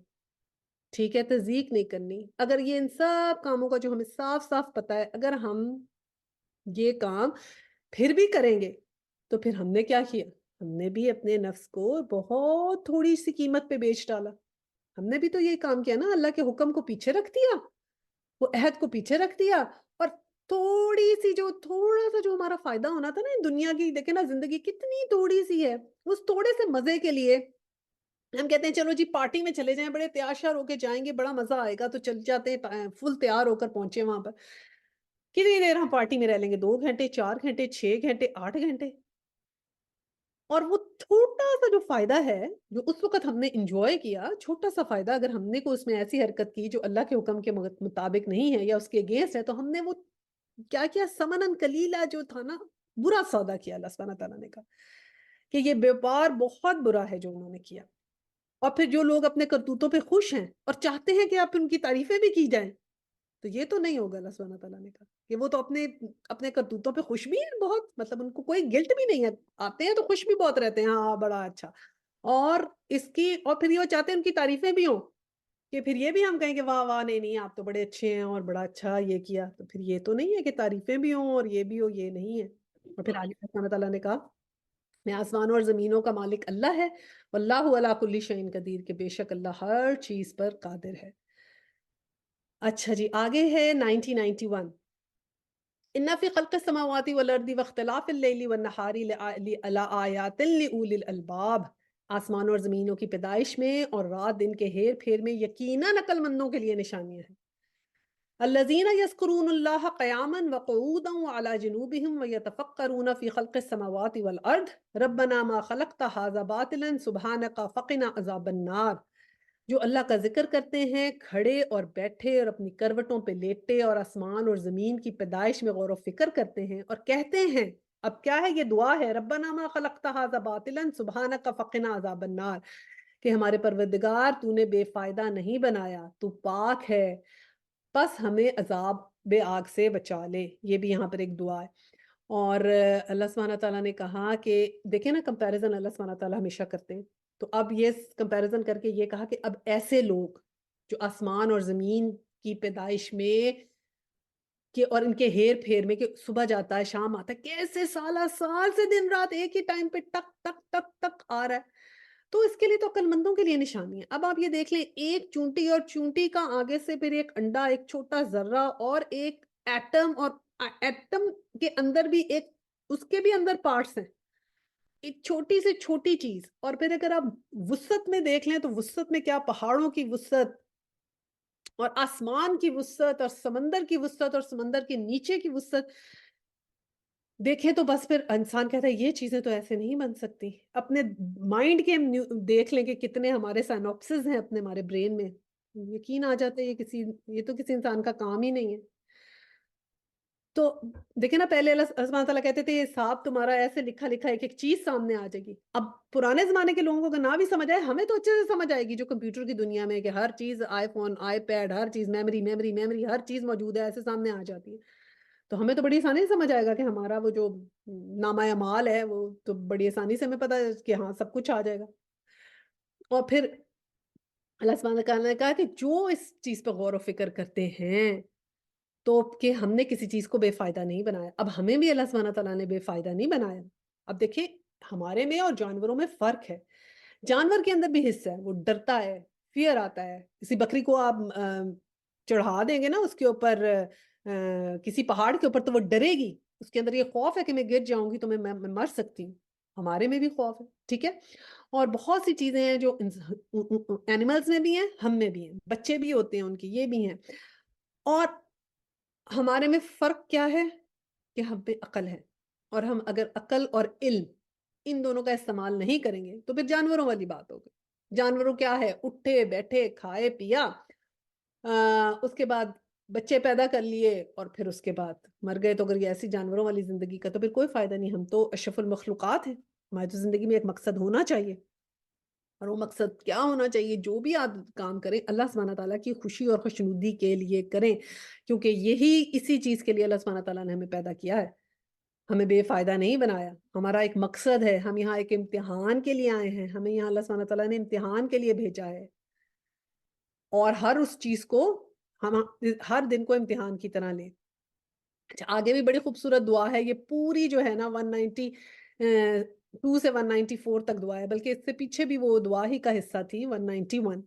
ٹھیک ہے, تذیق نہیں کرنی. اگر یہ ان سب کاموں کا جو ہمیں صاف صاف پتا ہے, اگر ہم یہ کام پھر بھی کریں گے تو پھر ہم نے کیا کیا؟ ہم نے بھی اپنے نفس کو بہت تھوڑی سی قیمت پہ بیچ ڈالا. ہم نے بھی تو یہی کام کیا نا, اللہ کے حکم کو پیچھے رکھ دیا, وہ عہد کو پیچھے رکھ دیا, اور تھوڑا سا جو ہمارا فائدہ ہونا تھا نا دنیا کی, دیکھیں نا زندگی کتنی تھوڑی سی ہے, اس تھوڑے سے مزے کے لیے ہم کہتے ہیں چلو جی پارٹی میں چلے جائیں, بڑے تیار شیار ہو کے جائیں گے, بڑا مزہ آئے گا, تو چل جاتے ہیں فل تیار ہو کر پہنچے وہاں پر. کتنی دیر ہم پارٹی میں رہ لیں گے؟ 2 گھنٹے, 4 گھنٹے, 6 گھنٹے, 8 گھنٹے. اور وہ چھوٹا سا جو فائدہ ہے جو اس وقت ہم نے انجوائے کیا, چھوٹا سا فائدہ, اگر ہم نے کوئی اس میں ایسی حرکت کی جو اللہ کے حکم کے مطابق نہیں ہے یا اس کے اگینسٹ ہے, تو ہم نے وہ کیا کیا, سمنن کلیلہ جو تھا نا, برا سودا کیا. اللہ سبحانہ تعالیٰ نے کہا کہ یہ بیوپار بہت برا ہے جو انہوں نے کیا. اور پھر جو لوگ اپنے کرتوتوں پہ خوش ہیں اور چاہتے ہیں کہ آپ ان کی تعریفیں بھی کی جائیں, تو یہ تو نہیں ہوگا. اللہ سبحانہ تعالیٰ نے کہا کہ وہ تو اپنے کرتوتوں پہ خوش بھی ہیں بہت, مطلب ان کو کوئی گلٹ بھی نہیں ہے, آتے ہیں تو خوش بھی بہت رہتے ہیں, ہاں بڑا اچھا. اور اور پھر یہ وہ چاہتے ہیں ان کی تعریفیں بھی ہوں, کہ پھر یہ بھی ہم کہیں کہ واہ واہ, نہیں نہیں آپ تو بڑے اچھے ہیں اور بڑا اچھا یہ کیا. تو پھر یہ تو نہیں ہے کہ تعریفیں بھی ہوں اور یہ بھی ہو, یہ نہیں ہے. اور پھر آگے اللہ تعالیٰ نے کہا میں آسمانوں اور زمینوں کا مالک اللہ ہے, واللہ علی کل شیء قدیر, کہ بے شک اللہ ہر چیز پر قادر ہے. اچھا جی, آگے ہے 1991. ان فی خلق السماوات والارض واختلاف اللیل والنہار لآیات لأولی الالباب, آسمانوں اور زمینوں کی پیدائش میں اور رات دن کے ہیر پھیر میں یقیناً عقل مندوں کے لیے نشانیاں ہیں. الذین یذکرون اللہ قیاما وقعودا وعلی جنوبہم ویتفکرون فی خلق السماوات والارض ربنا ما خلقت ھذا باطلا سبحانک فقنا عذاب النار, جو اللہ کا ذکر کرتے ہیں کھڑے اور بیٹھے اور اپنی کروٹوں پہ لیٹے, اور آسمان اور زمین کی پیدائش میں غور و فکر کرتے ہیں, اور کہتے ہیں, اب کیا ہے یہ دعا ہے, ربنا ما خلقت ھذا باطلا سبحانک فقنا عذاب النار, کہ ہمارے پروردگار تو نے بے فائدہ نہیں بنایا, تو پاک ہے, بس ہمیں عذاب بے آگ سے بچا لے. یہ بھی یہاں پر ایک دعا ہے. اور اللہ سبحانہ تعالیٰ نے کہا کہ دیکھیں نا, کمپیریزن اللہ سبحانہ تعالیٰ ہمیشہ کرتے ہیں, تو اب یہ کمپیریزن کر کے یہ کہا کہ اب ایسے لوگ جو آسمان اور زمین کی پیدائش میں کہ اور ان کے ہیر پھیر میں, کہ صبح جاتا ہے شام آتا ہے, کیسے سالہ سال سے دن رات ایک ہی ٹائم پہ ٹک ٹک ٹک ٹک آ رہا ہے, تو اس کے لیے تو عقل مندوں کے لیے نشانی ہے. اب آپ یہ دیکھ لیں, ایک چونٹی اور چونٹی کا آگے سے پھر ایک انڈا, ایک چھوٹا ذرہ, اور ایک ایٹم, اور ایٹم کے اندر بھی ایک, اس کے بھی اندر پارٹس ہیں, ایک چھوٹی سے چھوٹی چیز. اور پھر اگر آپ وسعت میں دیکھ لیں تو وسعت میں کیا, پہاڑوں کی وسعت اور آسمان کی وسعت اور سمندر کی وسعت اور سمندر کے نیچے کی وسعت دیکھیں, تو بس پھر انسان کہتا ہے یہ چیزیں تو ایسے نہیں بن سکتی. اپنے مائنڈ کے دیکھ لیں کہ کتنے ہمارے سائنوپسز ہیں اپنے ہمارے برین میں, یقین آ جاتا ہے یہ تو کسی انسان کا کام ہی نہیں ہے. تو دیکھیں نا, پہلے اللہ سبحانہ تعالیٰ کہتے تھے یہ حساب تمہارا ایسے لکھا لکھا ایک ایک چیز سامنے آ جائے گی. اب پرانے زمانے کے لوگوں کو نہ بھی سمجھ آئے, ہمیں تو اچھے سے سمجھ آئے گی, جو کمپیوٹر کی دنیا میں کہ ہر چیز, آئی فون, آئی پیڈ, ہر چیز میموری میموری میموری, ہر چیز موجود ہے, ایسے سامنے آ جاتی ہے. تو ہمیں تو بڑی آسانی سے سمجھ آئے گا کہ ہمارا وہ جو نامہ اعمال ہے وہ تو بڑی آسانی سے ہمیں پتا ہے کہ ہاں سب کچھ آ جائے گا. اور پھر اللہ سبحانہ تعالیٰ نے کہا کہ جو اس چیز پہ غور و فکر کرتے ہیں تو کہ ہم نے کسی چیز کو بے فائدہ نہیں بنایا. اب ہمیں بھی اللہ سبحانہ تعالیٰ نے بے فائدہ نہیں بنایا. اب دیکھیں ہمارے میں اور جانوروں میں فرق ہے. جانور کے اندر بھی حصہ ہے, وہ ڈرتا ہے, فیئر آتا ہے. کسی بکری کو آپ چڑھا دیں گے نا اس کے اوپر, کسی پہاڑ کے اوپر, تو وہ ڈرے گی, اس کے اندر یہ خوف ہے کہ میں گر جاؤں گی تو میں مر سکتی ہوں. ہمارے میں بھی خوف ہے, ٹھیک ہے. اور بہت سی چیزیں ہیں جو اینیملز میں بھی ہیں, ہم میں بھی ہیں, بچے بھی ہوتے ہیں ان کی, یہ بھی ہیں. اور ہمارے میں فرق کیا ہے کہ ہم پہ عقل ہے, اور ہم اگر عقل اور علم ان دونوں کا استعمال نہیں کریں گے تو پھر جانوروں والی بات ہوگی. جانوروں کیا ہے, اٹھے بیٹھے کھائے پیا, اس کے بعد بچے پیدا کر لیے اور پھر اس کے بعد مر گئے. تو اگر یہ ایسی جانوروں والی زندگی کا تو پھر کوئی فائدہ نہیں. ہم تو اشرف المخلوقات ہیں, ہماری تو زندگی میں ایک مقصد ہونا چاہیے. اور وہ مقصد کیا ہونا چاہیے؟ جو بھی آپ کام کریں اللہ سبحانہ تعالیٰ کی خوشی اور خوشنودی کے لیے کریں، کیونکہ یہی اسی چیز کے لیے اللہ سبحانہ تعالیٰ نے ہمیں پیدا کیا ہے، ہمیں بے فائدہ نہیں بنایا، ہمارا ایک مقصد ہے، ہم یہاں ایک امتحان کے لیے آئے ہیں، ہمیں یہاں اللہ سبحانہ تعالیٰ نے امتحان کے لیے بھیجا ہے، اور ہر اس چیز کو ہم ہر دن کو امتحان کی طرح لیں۔ اچھا، آگے بھی بڑی خوبصورت دعا ہے، یہ پوری جو ہے نا 192 سے 194 تک دعا ہے، بلکہ اس سے پیچھے بھی وہ دعا ہی کا حصہ تھی 191۔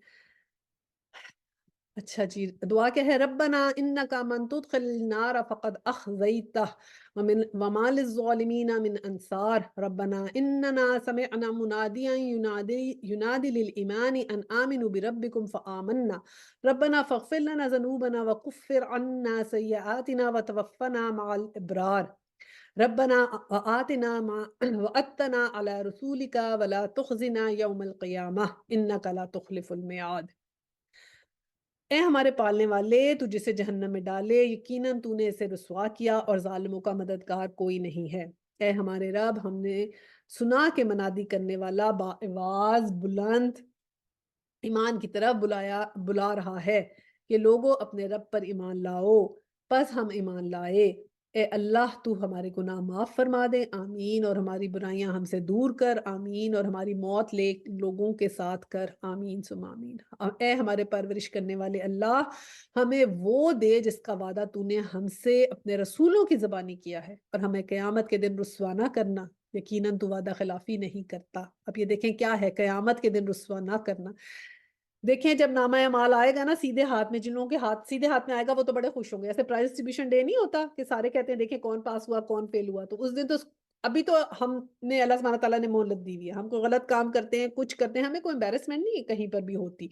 اچھا جی، دعا کیا ہے؟ ربنا انکا من تدخل النار فقد اخزیتہ وما للظالمین من انصار ربنا اننا سمعنا منادیا ینادی للایمان ان آمنوا بربکم فآمنا ربنا فاغفر لنا ذنوبنا وکفر عنا سیئاتنا وتوفنا مع الابرار ربنا وآتنا ما وعدتنا على رسولك ولا تخزنا يوم القیامہ انک لا تخلف الميعاد۔ اے ہمارے پالنے والے، تو جسے جہنم میں ڈالے، یقیناً تو نے اسے رسوا کیا اور ظالموں کا مددگار کوئی نہیں ہے۔ اے ہمارے رب، ہم نے سنا کہ منادی کرنے والا باآواز بلند ایمان کی طرف بلا رہا ہے کہ لوگوں اپنے رب پر ایمان لاؤ، پس ہم ایمان لائے۔ اے اللہ، تو ہمارے گناہ معاف فرما دے، آمین، اور ہماری برائیاں ہم سے دور کر، آمین، اور ہماری موت لے لوگوں کے ساتھ کر، آمین ثم آمین۔ اے ہمارے پرورش کرنے والے اللہ، ہمیں وہ دے جس کا وعدہ تو نے ہم سے اپنے رسولوں کی زبانی کیا ہے، اور ہمیں قیامت کے دن رسوا نہ کرنا، یقیناً تو وعدہ خلافی نہیں کرتا۔ اب یہ دیکھیں کیا ہے، قیامت کے دن رسوا نہ کرنا۔ دیکھیں جب نامہ اعمال آئے گا نا سیدھے ہاتھ میں، جن لوگوں کے ہاتھ سیدھے ہاتھ میں آئے گا وہ تو بڑے خوش ہوں گے، ایسے پرائز ڈسٹریبیوشن ڈے نہیں ہوتا کہ سارے کہتے ہیں دیکھیں کون پاس ہوا کون فیل ہوا، تو اس دن تو ابھی تو ہم نے اللہ سبحانہ تعالیٰ نے مہلت دی ہوئی ہے، ہم کو غلط کام کرتے ہیں کچھ کرتے ہیں، ہمیں کوئی امبیرسمنٹ نہیں کہیں پر بھی ہوتی،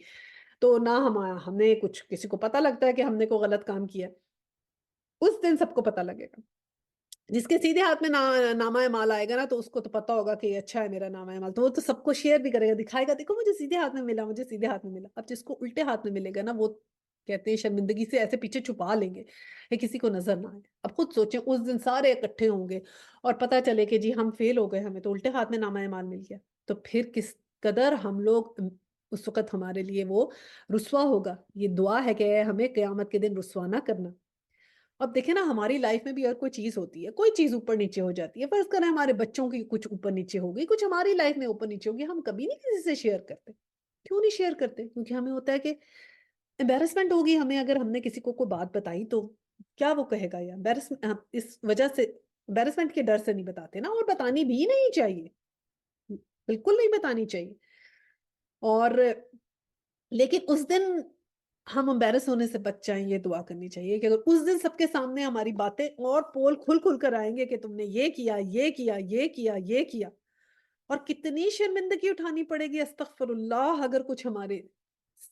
تو نہ ہمیں کچھ کسی کو پتہ لگتا ہے کہ ہم نے کوئی غلط کام کیا، اس دن سب کو پتہ لگے گا۔ جس کے سیدھے ہاتھ میں نامہ اعمال آئے گا نا تو اس کو تو پتا ہوگا کہ اچھا ہے میرا نامہ اعمال، تو وہ تو سب کو شیئر بھی کرے گا، دکھائے گا دیکھو مجھے سیدھے ہاتھ میں ملا، مجھے سیدھے ہاتھ میں ملا۔ اب جس کو الٹے ہاتھ میں ملے گا نا وہ کہتے ہیں شرمندگی سے ایسے پیچھے چھپا لیں گے کہ کسی کو نظر نہ آئے۔ اب خود سوچیں اس دن سارے اکٹھے ہوں گے اور پتہ چلے کہ جی ہم فیل ہو گئے، ہمیں تو الٹے ہاتھ میں نامہ اعمال مل گیا، تو پھر کس قدر ہم لوگ اس وقت ہمارے لیے وہ رسوا ہوگا۔ یہ دعا ہے کہ ہمیں قیامت کے دن رسوا نہ کرنا۔ اب دیکھیں نا ہماری لائف میں بھی اگر کوئی چیز ہوتی ہے، کوئی چیز اوپر نیچے ہو جاتی ہے، فرض کریں ہمارے بچوں کی کچھ اوپر نیچے ہو گئی، کچھ ہماری لائف میں اوپر نیچے ہو گئی، ہم کبھی نہیں کسی سے شیئر کرتے۔ کیوں نہیں شیئر کرتے؟ کیونکہ ہمیں ہوتا ہے کہ امبیرسمنٹ ہوگی ہمیں، اگر ہم نے کسی کو کوئی بات بتائی تو کیا وہ کہے گا، یا اس وجہ سے امبیرسمنٹ کے ڈر سے نہیں بتاتے نا، اور بتانی بھی نہیں چاہیے، بالکل نہیں بتانی چاہیے۔ اور لیکن اس دن ہم امبیرس ہونے سے بچ جائیں، یہ دعا کرنی چاہیے کہ اگر اس دن سب کے سامنے ہماری باتیں اور پول کھل کھل کر آئیں گے کہ تم نے یہ کیا یہ کیا یہ کیا یہ کیا، اور کتنی شرمندگی اٹھانی پڑے گی، استغفر اللہ، اگر کچھ ہمارے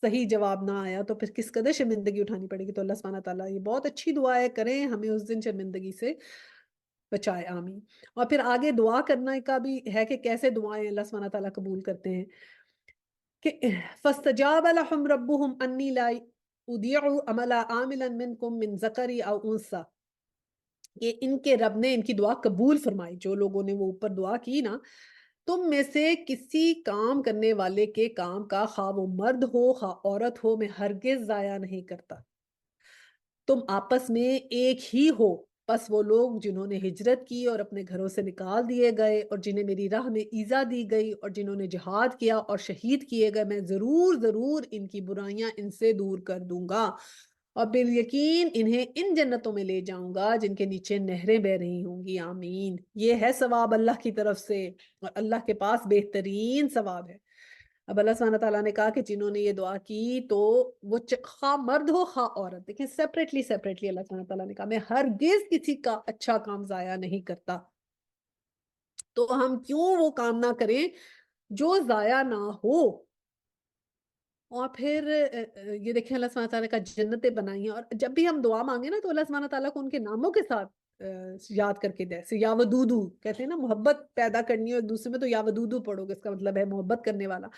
صحیح جواب نہ آیا تو پھر کس قدر شرمندگی اٹھانی پڑے گی۔ تو اللہ سبحانہ تعالیٰ یہ بہت اچھی دعا ہے، کریں ہمیں اس دن شرمندگی سے بچائے، آمین۔ اور پھر آگے دعا کرنے کا بھی ہے کہ کیسے دعائیں اللہ سبحانہ تعالیٰ قبول کرتے ہیں، کہ فَاسْتَجَابَ لَهُمْ رَبُّهُمْ أَنِّي لَا أُضِيعُ عَمَلَ عَامِلٍ مِّنكُم مِّن ذَكَرٍ أَوْ أُنثَىٰ، کہ ان کے رب نے ان کی دعا قبول فرمائی، جو لوگوں نے وہ اوپر دعا کی نا، تم میں سے کسی کام کرنے والے کے کام کا خواہ وہ مرد ہو خواہ عورت ہو میں ہرگز ضائع نہیں کرتا، تم آپس میں ایک ہی ہو، پس وہ لوگ جنہوں نے ہجرت کی اور اپنے گھروں سے نکال دیے گئے اور جنہیں میری راہ میں ایذا دی گئی اور جنہوں نے جہاد کیا اور شہید کیے گئے، میں ضرور ضرور ان کی برائیاں ان سے دور کر دوں گا اور بالیقین انہیں ان جنتوں میں لے جاؤں گا جن کے نیچے نہریں بہ رہی ہوں گی، آمین۔ یہ ہے ثواب اللہ کی طرف سے، اور اللہ کے پاس بہترین ثواب ہے۔ اب اللہ سبحانہ تعالیٰ نے کہا کہ جنہوں نے یہ دعا کی تو وہ خواہ مرد ہو خواہ عورت، دیکھیں سیپریٹلی اللہ سبحانہ تعالیٰ نے کہا میں ہرگز کسی کا اچھا کام ضائع نہیں کرتا، تو ہم کیوں وہ کام نہ کریں جو ضائع نہ ہو۔ اور پھر یہ دیکھیں اللہ سبحانہ تعالیٰ کا جنتیں بنائی ہیں، اور جب بھی ہم دعا مانگیں نا تو اللہ سبحانہ تعالیٰ کو ان کے ناموں کے ساتھ یاد کر کے دے، یا ودودو کہتے ہیں نا، محبت پیدا کرنی ہو ایک دوسرے میں تو یا ودودو پڑھو گے، اس کا مطلب ہے محبت کرنے والا۔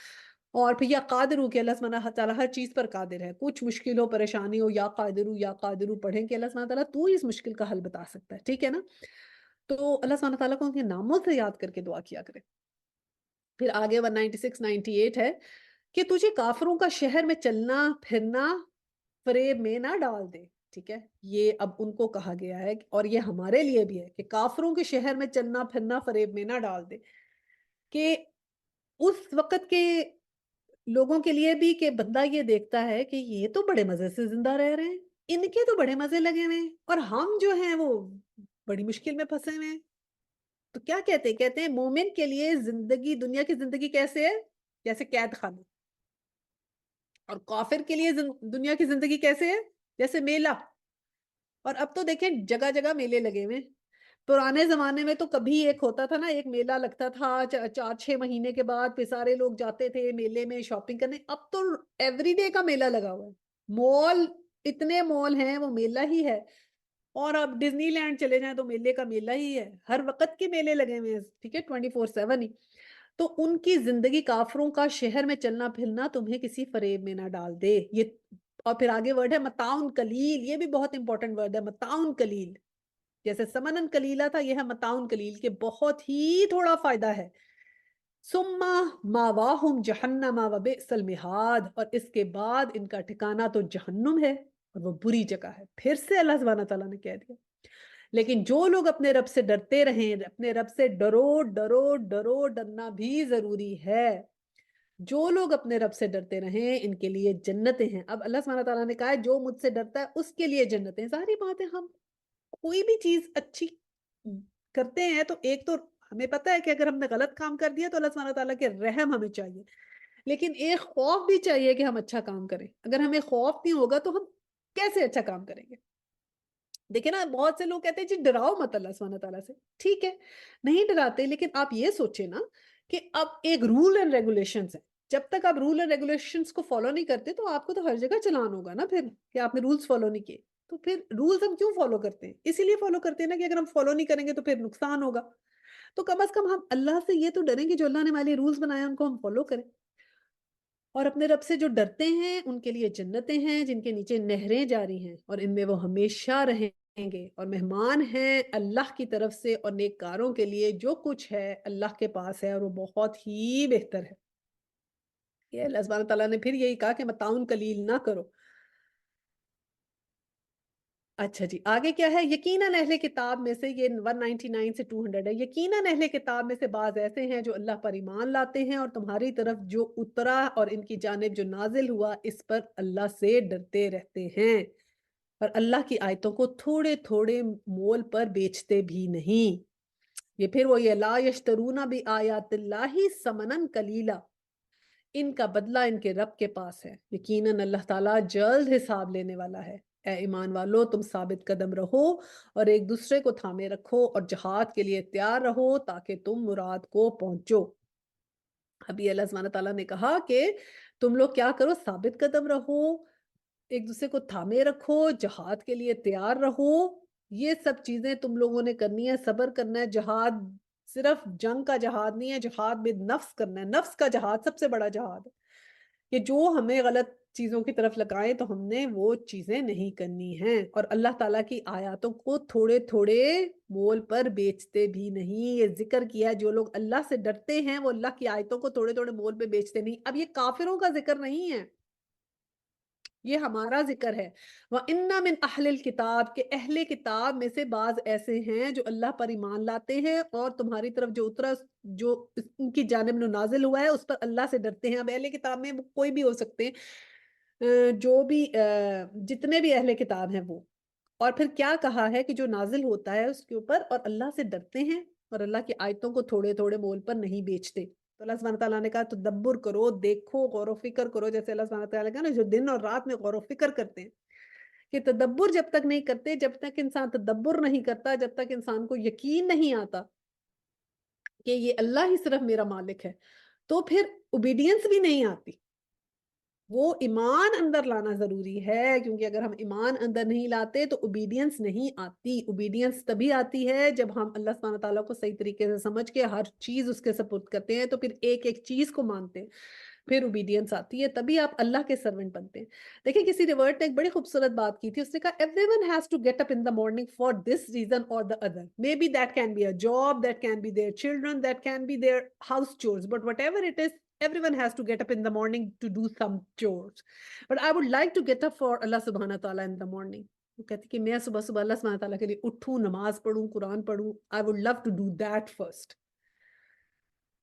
اور پھر یا قادر کہ اللہ سبحانہ تعالیٰ ہر چیز پر قادر ہے، کچھ مشکل ہو پریشانی ہو یا قادر پڑھیں کہ اللہ سبحانہ تعالیٰ تو اس مشکل کا حل بتا سکتا ہے، ٹھیک ہے نا۔ تو اللہ سبحانہ تعالیٰ کو ان کے ناموں سے یاد کر کے دعا کیا کرے۔ پھر آگے 196-98 ہے کہ تجھے کافروں کا شہر میں چلنا پھرنا فریب میں نہ ڈال دے. ٹھیک ہے، یہ اب ان کو کہا گیا ہے اور یہ ہمارے لیے بھی ہے کہ کافروں کے شہر میں چلنا پھرنا فریب میں نہ ڈال دے. کہ اس وقت کے لوگوں کے لیے بھی کہ بندہ یہ دیکھتا ہے کہ یہ تو بڑے مزے سے زندہ رہ رہے ہیں، ان کے تو بڑے مزے لگے ہوئے ہیں اور ہم جو ہیں وہ بڑی مشکل میں پھنسے ہوئے ہیں. تو کیا کہتے ہیں مومن کے لیے زندگی، دنیا کی زندگی کیسے ہے؟ جیسے قید خانہ. اور کافر کے لیے دنیا کی زندگی کیسے ہے؟ جیسے میلہ. اور اب تو دیکھیں جگہ جگہ میلے لگے ہوئے. پرانے زمانے میں تو کبھی ایک ہوتا تھا نا، ایک میلہ لگتا تھا 4-6 مہینے کے بعد، پھر سارے لوگ جاتے تھے میلے میں شاپنگ کرنے. اب تو ایوری ڈے کا میلہ لگا ہوا ہے. مال، اتنے مال ہیں وہ میلہ ہی ہے. اور اب ڈزنی لینڈ چلے جائیں تو میلے کا میلہ ہی ہے. ہر وقت کے میلے لگے ہوئے ہیں. ٹھیک ہے، 24/7 ہی. تو ان کی زندگی کافروں کا شہر میں چلنا پھرنا تمہیں کسی فریب میں نہ ڈال دے. یہ اور پھر آگے ورڈ ہے متاعن قلیل. یہ بھی بہت امپورٹنٹ ورڈ ہے، متاعن قلیل. جیسے سمنن قلیلہ تھا، یہ ہے متاعن قلیل کہ بہت ہی تھوڑا فائدہ ہے. ثم ماواہم جہنم وبئس المہاد. اور اس کے بعد ان کا ٹھکانہ تو جہنم ہے اور وہ بری جگہ ہے. پھر سے اللہ سبحانہ تعالیٰ نے کہہ دیا. لیکن جو لوگ اپنے رب سے ڈرتے رہیں، اپنے رب سے ڈرو ڈرو ڈرو، ڈرنا بھی ضروری ہے. جو لوگ اپنے رب سے ڈرتے رہیں ان کے لیے جنتیں ہیں. اب اللہ سبحانہ تعالیٰ نے کہا ہے جو مجھ سے ڈرتا ہے اس کے لیے جنتیں. ظاہری بات ہے، ہم کوئی بھی چیز اچھی کرتے ہیں تو ایک تو ہمیں پتہ ہے کہ اگر ہم نے غلط کام کر دیا تو اللہ سبحانہ تعالیٰ کے رحم ہمیں چاہیے، لیکن ایک خوف بھی چاہیے کہ ہم اچھا کام کریں. اگر ہمیں خوف نہیں ہوگا تو ہم کیسے اچھا کام کریں گے؟ دیکھیں نا، بہت سے لوگ کہتے ہیں جی ڈراؤ مت اللہ سبحانہ تعالیٰ سے. ٹھیک ہے، نہیں ڈراتے، لیکن آپ یہ سوچیں نا کہ اب ایک رول اینڈ ریگولیشنز ہے. جب تک آپ رول اینڈ ریگولیشنز کو فالو نہیں کرتے تو آپ کو تو ہر جگہ چلان ہوگا نا پھر، کہ آپ نے رولز فالو نہیں کیے. تو پھر رولز ہم کیوں فالو کرتے ہیں؟ اسی لیے فالو کرتے ہیں نا کہ اگر ہم فالو نہیں کریں گے تو پھر نقصان ہوگا. تو کم از کم ہم اللہ سے یہ تو ڈریں کہ جو اللہ نے ہمارے رولز بنائے ہیں ان کو ہم فالو کریں. اور اپنے رب سے جو ڈرتے ہیں ان کے لیے جنتیں ہیں جن کے نیچے نہریں جاری ہیں اور ان میں وہ ہمیشہ رہیں گے. اور مہمان ہیں اللہ کی طرف سے، اور نیککاروں کے لیے جو کچھ ہے اللہ کے پاس ہے اور وہ بہت ہی بہتر ہے. یہ اللہ سبحانہ تعالیٰ نے پھر یہی کہا کہ متاعن قلیل نہ کرو. اچھا جی، آگے کیا ہے؟ یقیناً اہل کتاب میں سے، یہ 199 سے 200 ہے. یقیناً اہل کتاب میں سے بعض ایسے ہیں جو اللہ پر ایمان لاتے ہیں اور تمہاری طرف جو اترا اور ان کی جانب جو نازل ہوا اس پر اللہ سے ڈرتے رہتے ہیں اور اللہ کی آیتوں کو تھوڑے تھوڑے مول پر بیچتے بھی نہیں. یہ پھر وہ یہ لا یشترون بآیات اللہ ثمنا قلیلا. ان کا بدلہ ان کے رب کے پاس ہے. یقیناً اللہ تعالیٰ جلد حساب لینے والا ہے. اے ایمان والو، تم ثابت قدم رہو اور ایک دوسرے کو تھامے رکھو اور جہاد کے لیے تیار رہو تاکہ تم مراد کو پہنچو. ابھی اللہ سبحانہ تعالیٰ نے کہا کہ تم لوگ کیا کرو؟ ثابت قدم رہو، ایک دوسرے کو تھامے رکھو، جہاد کے لیے تیار رہو. یہ سب چیزیں تم لوگوں نے کرنی ہے. صبر کرنا ہے. جہاد صرف جنگ کا جہاد نہیں ہے، جہاد میں نفس کرنا ہے. نفس کا جہاد سب سے بڑا جہاد ہے کہ جو ہمیں غلط چیزوں کی طرف لگائیں تو ہم نے وہ چیزیں نہیں کرنی ہیں. اور اللہ تعالیٰ کی آیاتوں کو تھوڑے تھوڑے مول پر بیچتے بھی نہیں. یہ ذکر کیا ہے جو لوگ اللہ سے ڈرتے ہیں وہ اللہ کی آیتوں کو تھوڑے تھوڑے مول پہ بیچتے نہیں. اب یہ کافروں کا ذکر نہیں ہے، یہ ہمارا ذکر ہے. وَإِنَّ مِنْ أَهْلِ الْكِتَابِ، کہ اہل کتاب میں سے بعض ایسے ہیں جو اللہ پر ایمان لاتے ہیں اور تمہاری طرف جو اترا، جو ان کی جانب میں نازل ہوا ہے اس پر اللہ سے ڈرتے ہیں. اب اہل کتاب میں کوئی بھی ہو سکتے ہیں، جو بھی جتنے بھی اہل کتاب ہیں وہ. اور پھر کیا کہا ہے کہ جو نازل ہوتا ہے اس کے اوپر اور اللہ سے ڈرتے ہیں اور اللہ کی آیتوں کو تھوڑے تھوڑے مول پر نہیں بیچتے. تو اللہ سبحانہ تعالیٰ نے کہا تدبر کرو، دیکھو، غور و فکر کرو. جیسے اللہ سبحانہ تعالیٰ نے کہا نا جو دن اور رات میں غور و فکر کرتے ہیں، کہ تدبر جب تک نہیں کرتے، جب تک انسان تدبر نہیں کرتا، جب تک انسان کو یقین نہیں آتا کہ یہ اللہ ہی صرف میرا مالک ہے، تو پھر اوبیڈینس بھی نہیں آتی. وہ ایمان اندر لانا ضروری ہے، کیونکہ اگر ہم ایمان اندر نہیں لاتے تو اوبیڈینس نہیں آتی. اوبیڈینس تبھی آتی ہے جب ہم اللہ سبحانہ تعالیٰ کو صحیح طریقے سے سمجھ کے ہر چیز اس کے سپرد کرتے ہیں، تو پھر ایک ایک چیز کو مانتے ہیں. پھر اوبیڈینس آتی ہے, تبھی آپ اللہ کے سرونٹ بنتے ہیں. دیکھیں کسی ریورٹ نے ایک بڑی خوبصورت بات کی تھی, اس نے کہا everyone has to get up in the morning for this reason اور the other, maybe that can be a job, that can be their children, that can be their house chores, but whatever it is, everyone has to get up in the morning to do some chores. But I would like to get up for Allah subhanahu wa ta'ala in the morning. وہ کہتی کہ میں صبح صبح اللہ سبحانہ تعالیٰ کے لیے اٹھوں, نماز پڑھوں, قرآن پڑھوں. I would love to do that first.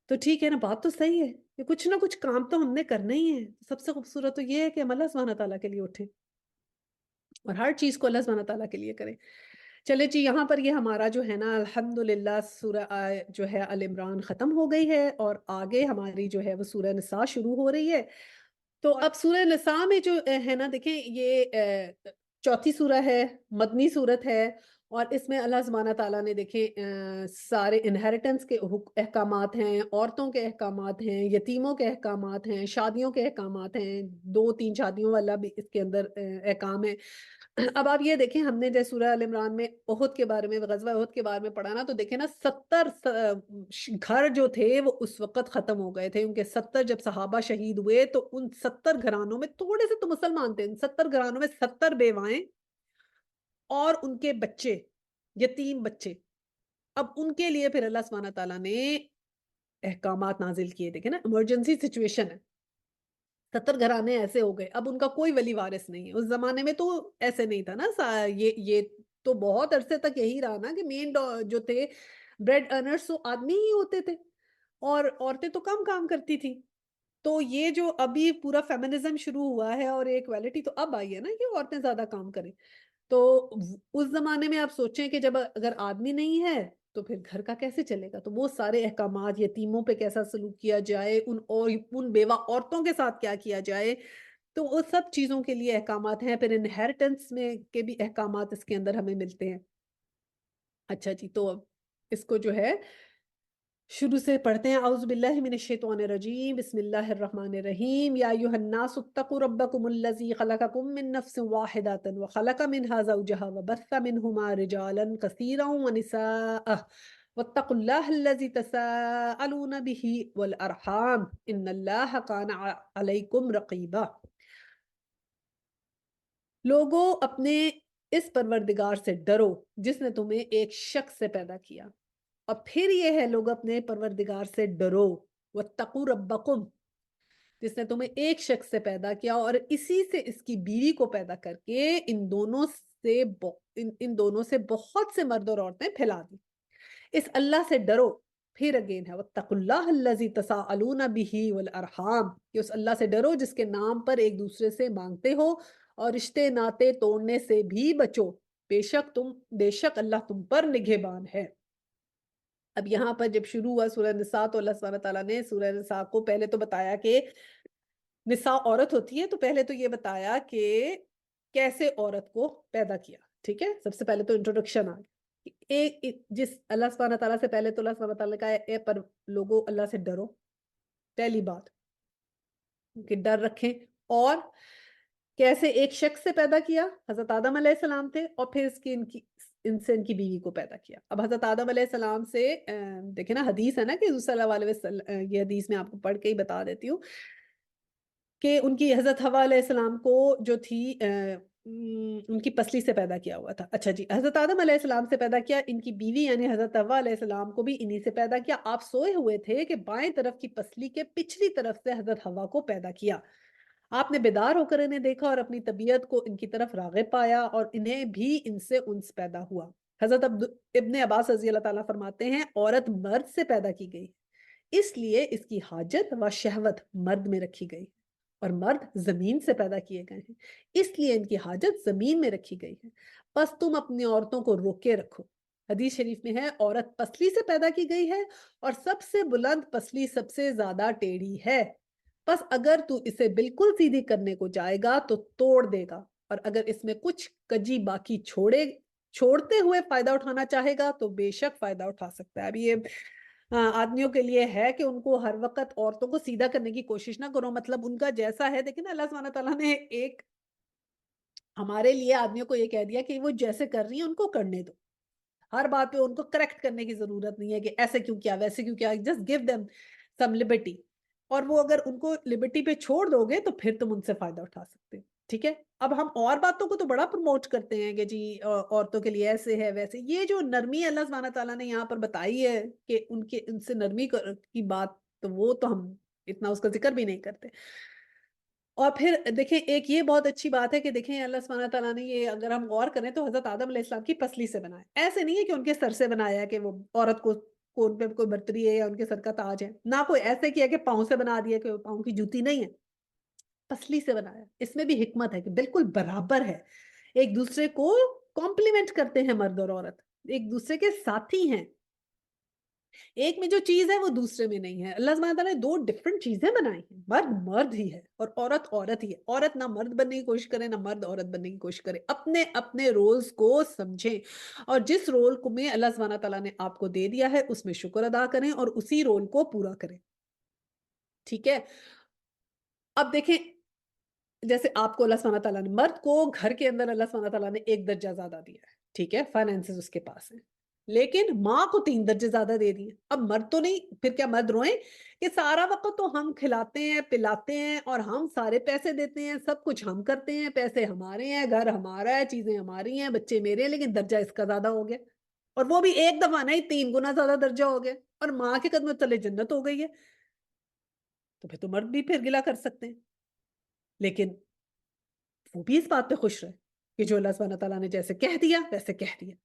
تو ٹھیک ہے نا, بات تو صحیح ہے کہ کچھ نہ کچھ کام تو ہم نے کرنا ہی ہے. سب سے خوبصورت تو یہ ہے کہ ہم اللہ سبحانہ تعالیٰ کے لیے اٹھیں اور ہر چیز کو اللہ سبحانہ تعالیٰ کے لیے کریں. چلے جی, یہاں پر یہ ہمارا جو ہے نا الحمدللہ سورہ جو ہے آل عمران ختم ہو گئی ہے, اور آگے ہماری جو ہے وہ سورہ نساء شروع ہو رہی ہے. تو اب سورہ نساء میں جو ہے نا, دیکھیں یہ چوتھی سورہ ہے, مدنی سورت ہے, اور اس میں اللہ سبحانہ تعالیٰ نے دیکھیں سارے انہیریٹنس کے احکامات ہیں, عورتوں کے احکامات ہیں, یتیموں کے احکامات ہیں, شادیوں کے احکامات ہیں, 2-3 شادیوں والا بھی اس کے اندر احکام ہے. اب آپ یہ دیکھیں, ہم نے جیسے سورہ ال عمران میں احد کے بارے میں, غزوہ احد کے بارے میں پڑھا نا, تو دیکھیں نا 70 گھر جو تھے وہ اس وقت ختم ہو گئے تھے, کیونکہ 70 جب صحابہ شہید ہوئے تو ان 70 گھرانوں میں, تھوڑے سے تو مسلمان تھے, ان 70 گھرانوں میں 70 بیوائیں اور ان کے بچے, یتیم بچے. اب ان کے لیے پھر اللہ سبحانہ تعالیٰ نے احکامات نازل کیے. دیکھیں نا, ایمرجنسی سچویشن ہے, 70 گھرانے ایسے ہو گئے, اب ان کا کوئی ولی وارث نہیں ہے. اس زمانے میں تو ایسے نہیں تھا نا, یہ تو بہت عرصے تک یہی رہا نا کہ مین جو تھے بریڈ ارنرز تو آدمی ہی ہوتے تھے, اور عورتیں تو کم کام کرتی تھی. تو یہ جو ابھی پورا فیمنزم شروع ہوا ہے اور ایکویلٹی تو اب آئی ہے نا کہ عورتیں زیادہ کام کریں. تو اس زمانے میں آپ سوچیں کہ جب اگر آدمی نہیں ہے تو پھر گھر کا کیسے چلے گا. تو وہ سارے احکامات, یتیموں پہ کیسا سلوک کیا جائے, ان بیوہ عورتوں کے ساتھ کیا کیا جائے, تو وہ سب چیزوں کے لیے احکامات ہیں. پھر انہیریٹنس میں کے بھی احکامات اس کے اندر ہمیں ملتے ہیں. اچھا جی, تو اس کو جو ہے شروع سے پڑھتے ہیں. اعوذ باللہ من الشیطان الرجیم, بسم اللہ الرحمن الرحیم. یا ایھا الناس اتقوا ربکم الذی خلقکم من نفس واحدۃ وخلق منها زوجها وبث منہما رجالا کثیرا ونساء واتقوا اللہ الذی تساءلون به والارحام ان اللہ کان علیکم رقیبا. لوگوں اپنے اس پروردگار سے ڈرو جس نے تمہیں ایک شخص سے پیدا کیا. اور پھر یہ ہے, لوگ اپنے پروردگار سے ڈرو, واتقوا ربکم, جس نے تمہیں ایک شخص سے پیدا کیا اور اسی سے اس کی بیوی کو پیدا کر کے ان دونوں سے بہت سے مرد اور عورتیں پھیلا دی. اس اللہ سے ڈرو. پھر اگین ہے واتقوا اللہ الذی تساءلون به والارحام, کہ اس اللہ سے ڈرو جس کے نام پر ایک دوسرے سے مانگتے ہو, اور رشتے ناطے توڑنے سے بھی بچو, بے شک اللہ تم پر نگہبان ہے. اب یہاں پر جب شروع ہوا سورہ نساء, تو اللہ سبحانہ تعالیٰ نے سورہ نساء کو پہلے تو بتایا کہ نساء عورت ہوتی ہے, تو پہلے تو یہ بتایا کہ کیسے عورت کو پیدا کیا. ٹھیک ہے, سب سے پہلے تو انٹروڈکشن آ گئی. جس اللہ سبحانہ تعالیٰ سے پہلے تو اللہ سبحانہ تعالیٰ نے کہا اے پر لوگوں اللہ سے ڈرو, پہلی بات کہ ڈر رکھیں. اور کیسے ایک شخص سے پیدا کیا, حضرت آدم علیہ السلام تھے, اور پھر ان سے ان کی بیوی کو پیدا کیا. اب حضرت آدم علیہ السلام سے دیکھیں نا, حدیث ہے نا کہ صلی اللہ علیہ وسلم, یہ حدیث میں آپ کو پڑھ کے ہی بتا دیتی ہوں کہ ان کی حضرت حوا علیہ السلام کو جو تھی ان کی پسلی سے پیدا کیا ہوا تھا. اچھا جی, حضرت آدم علیہ السلام سے پیدا کیا, ان کی بیوی یعنی حضرت حوا علیہ السلام کو بھی انہی سے پیدا کیا. آپ سوئے ہوئے تھے کہ بائیں طرف کی پسلی کے پچھلی طرف سے حضرت حوا کو پیدا کیا. آپ نے بیدار ہو کر انہیں دیکھا اور اپنی طبیعت کو ان کی طرف راغب پایا, اور انہیں بھی ان سے انس پیدا ہوا. حضرت ابن عباس رضی اللہ تعالیٰ فرماتے ہیں عورت مرد سے پیدا کی گئی, اس لیے اس کی حاجت و شہوت مرد میں رکھی گئی, اور مرد زمین سے پیدا کیے گئے ہیں, اس لیے ان کی حاجت زمین میں رکھی گئی ہے. بس تم اپنی عورتوں کو روکے رکھو. حدیث شریف میں ہے عورت پسلی سے پیدا کی گئی ہے, اور سب سے بلند پسلی سب سے زیادہ ٹیڑھی ہے. بس اگر تو اسے بالکل سیدھی کرنے کو جائے گا تو توڑ دے گا, اور اگر اس میں کچھ کجی باقی چھوڑتے ہوئے فائدہ اٹھانا چاہے گا تو بے شک فائدہ اٹھا سکتا ہے. اب یہ آدمیوں کے لیے ہے کہ ان کو ہر وقت عورتوں کو سیدھا کرنے کی کوشش نہ کرو, مطلب ان کا جیسا ہے. دیکھیں نا, اللہ سبحانہ تعالیٰ نے ایک ہمارے لیے آدمیوں کو یہ کہہ دیا کہ وہ جیسے کر رہی ہیں ان کو کرنے دو, ہر بات پہ ان کو کریکٹ کرنے کی ضرورت نہیں ہے کہ ایسے کیوں کیا, ویسے کیوں کیا, just give them some Liberty. اور وہ اگر ان کو لبرٹی پہ چھوڑ دو گے تو پھر تم ان سے فائدہ اٹھا سکتے ہو. ٹھیک ہے. اب ہم اور باتوں کو تو بڑا پروموٹ کرتے ہیں کہ جی عورتوں کے لیے ایسے ہے ویسے. یہ جو نرمی اللہ سبحانہ تعالیٰ نے یہاں پر بتائی ہے کہ ان سے نرمی کی بات، تو وہ تو ہم اتنا اس کا ذکر بھی نہیں کرتے. اور پھر دیکھیں ایک یہ بہت اچھی بات ہے کہ دیکھیں اللہ سبحانہ تعالیٰ نے یہ اگر ہم غور کریں تو حضرت آدم علیہ السلام کی پسلی سے بنایا. ایسے نہیں ہے کہ ان کے سر سے بنایا ہے کہ وہ عورت کو ان پہ کوئی برتری ہے یا ان کے سر کا تاج ہے. نہ کوئی ایسے کیا کہ پاؤں سے بنا دیا کہ پاؤں کی جوتی نہیں ہے. پسلی سے بنایا. اس میں بھی حکمت ہے کہ بالکل برابر ہے. ایک دوسرے کو کمپلیمنٹ کرتے ہیں مرد اور عورت. ایک دوسرے کے ساتھی ہیں. ایک میں جو چیز ہے وہ دوسرے میں نہیں ہے. اللہ سبحانہ تعالیٰ نے دو ڈفرنٹ چیزیں بنائی ہیں. مرد مرد ہی ہے اور عورت عورت ہی ہے. عورت نہ مرد بننے کی کوشش کرے نہ مرد عورت بننے کی کوشش کرے. اپنے اپنے رولز کو سمجھیں اور جس رول کو میں اللہ سبحانہ تعالیٰ نے آپ کو دے دیا ہے اس میں شکر ادا کریں اور اسی رول کو پورا کریں. ٹھیک ہے. اب دیکھیں جیسے آپ کو اللہ سبحانہ تعالیٰ نے مرد کو گھر کے اندر اللہ سبحانہ تعالیٰ نے 1 درجہ زیادہ دیا ہے. ٹھیک ہے. فائنینسز اس کے پاس ہیں. لیکن ماں کو 3 درجے زیادہ دے دیے. اب مرد تو نہیں، پھر کیا مرد روئیں کہ سارا وقت تو ہم کھلاتے ہیں پلاتے ہیں اور ہم سارے پیسے دیتے ہیں، سب کچھ ہم کرتے ہیں، پیسے ہمارے ہیں، گھر ہمارا ہے، چیزیں ہماری ہیں، بچے میرے ہیں، لیکن درجہ اس کا زیادہ ہو گیا. اور وہ بھی ایک دفعہ نہیں 3 گنا زیادہ درجہ ہو گیا اور ماں کے قدموں تلے جنت ہو گئی ہے. تو پھر تو مرد بھی پھر گلا کر سکتے ہیں. لیکن وہ بھی اس بات پہ خوش رہے کہ جو اللہ سبحانہ تعالیٰ نے جیسے کہہ دیا ویسے کہہ دیا.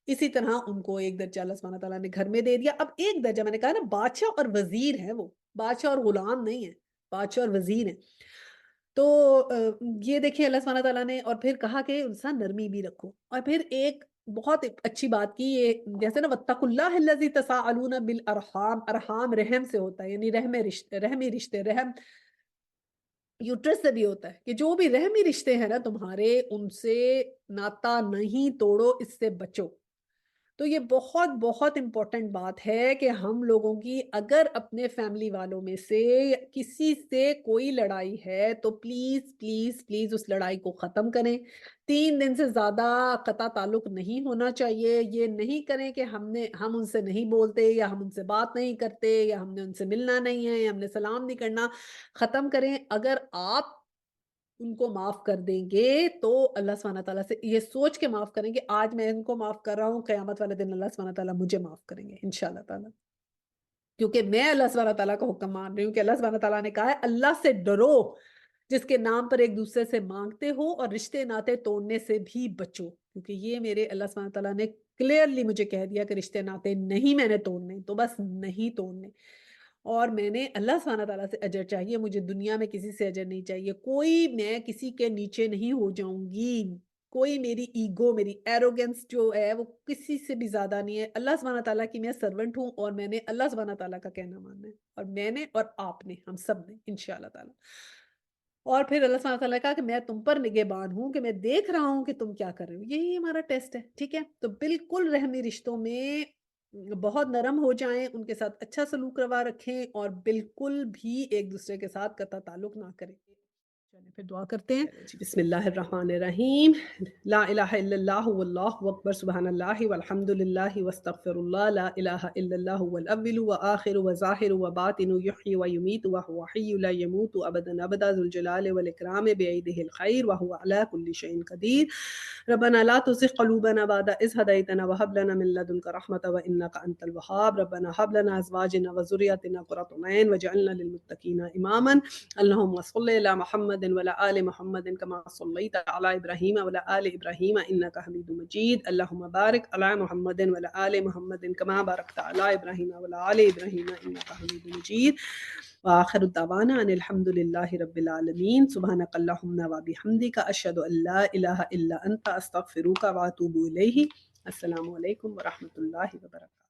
اسی طرح ان کو 1 درجہ اللہ سبحانہ تعالیٰ نے گھر میں دے دیا. اب 1 درجہ میں نے کہا نا بادشاہ اور وزیر ہے، وہ بادشاہ اور غلام نہیں ہے، بادشاہ اور وزیر ہیں. تو یہ دیکھیں اللہ سبحانہ تعالیٰ نے اور پھر کہا کہ انسان نرمی بھی رکھو. اور پھر ایک بہت اچھی بات کی یہ جیسے نا وَاتَّقُوا اللَّهَ الَّذِي تَسَاءَلُونَ بِالْأَرْحَامِ. ارحام رحم سے ہوتا ہے، یعنی رحمی رشتے. رحم یوٹرس سے بھی ہوتا ہے کہ جو بھی رحمی رشتے ہیں نا تمہارے ان سے ناتا نہیں توڑو، اس سے بچو. تو یہ بہت بہت امپورٹنٹ بات ہے کہ ہم لوگوں کی اگر اپنے فیملی والوں میں سے کسی سے کوئی لڑائی ہے تو پلیز پلیز پلیز اس لڑائی کو ختم کریں. 3 دن سے زیادہ قطع تعلق نہیں ہونا چاہیے. یہ نہیں کریں کہ ہم ان سے نہیں بولتے یا ہم ان سے بات نہیں کرتے یا ہم نے ان سے ملنا نہیں ہے یا ہم نے سلام نہیں کرنا. ختم کریں. اگر آپ ان کو معاف کر دیں گے تو اللہ سبحانہ تعالیٰ سے یہ سوچ کے معاف کریں گے آج میں ان کو معاف کر رہا ہوں، قیامت والے دن اللہ سبحانہ تعالیٰ مجھے معاف کریں گے انشاءاللہ تعالیٰ. کیونکہ میں اللہ سبحانہ تعالیٰ کا حکم مان رہی ہوں کہ اللہ سبحانہ تعالیٰ نے کہا ہے اللہ سے ڈرو جس کے نام پر ایک دوسرے سے مانگتے ہو اور رشتے ناطے توڑنے سے بھی بچو. کیونکہ یہ میرے اللہ سبحانہ تعالیٰ نے کلیئرلی مجھے کہہ دیا کہ رشتے ناطے نہیں میں نے توڑنے، تو بس نہیں توڑنے. اور میں نے اللہ سبحانہ تعالیٰ سے اجر چاہیے، مجھے دنیا میں کسی سے اجر نہیں چاہیے. میں کسی کے نیچے نہیں ہو جاؤں گی. کوئی میری ایگو، میری ایروگنس جو ہے وہ کسی سے بھی زیادہ نہیں ہے. اللہ سبحانہ تعالیٰ کی میں سرونٹ ہوں اور میں نے اللہ سبحانہ تعالیٰ کا کہنا ماننا ہے. اور میں نے اور آپ نے، ہم سب نے انشاءاللہ تعالیٰ. اور پھر اللہ سبحانہ تعالیٰ نے کہا کہ میں تم پر نگہبان ہوں، کہ میں دیکھ رہا ہوں کہ تم کیا کر رہے ہو. یہی ہمارا ٹیسٹ ہے. ٹھیک ہے. تو بالکل رحمی رشتوں میں بہت نرم ہو جائیں، ان کے ساتھ اچھا سلوک روا رکھیں اور بالکل بھی ایک دوسرے کے ساتھ قطع تعلق نہ کریں. چلیں پھر دعا کرتے ہیں. بسم اللہ الرحمن الرحیم. لا الہ الا اللہ واللہ اکبر سبحان اللہ والحمد للہ واستغفر اللہ. لا الہ الا اللہ والاول وآخر وظاہر وباطن یحیی ویمیت وهو حی لا يموت ابدا ابدا ذو الجلال والاکرام بیدہ الخیر وهو علی کل شیء قدیر. ربنا لا تزغ قلوبنا بعد إذ هديتنا وهب لنا من لدنك رحمة وإنك أنت الوهاب. ربنا هب لنا أزواجنا وذرياتنا قرة أعين واجعلنا للمتقين إماما. اللهم صل على محمد وعلى آل محمد كما صليت على إبراهيم وعلى آل إبراهيم إنك حميد مجيد. اللهم بارك على محمد وعلى آل محمد كما باركت على إبراهيم وعلى آل إبراهيم إنك حميد مجيد. وآخر الدعوانا أن الحمد لله رب العالمين. سبحانك اللهم وبحمدك أشهد أن لا إله إلا أنت أستغفرك وأتوب إليه. السلام علیکم ورحمۃ اللہ وبرکاتہ.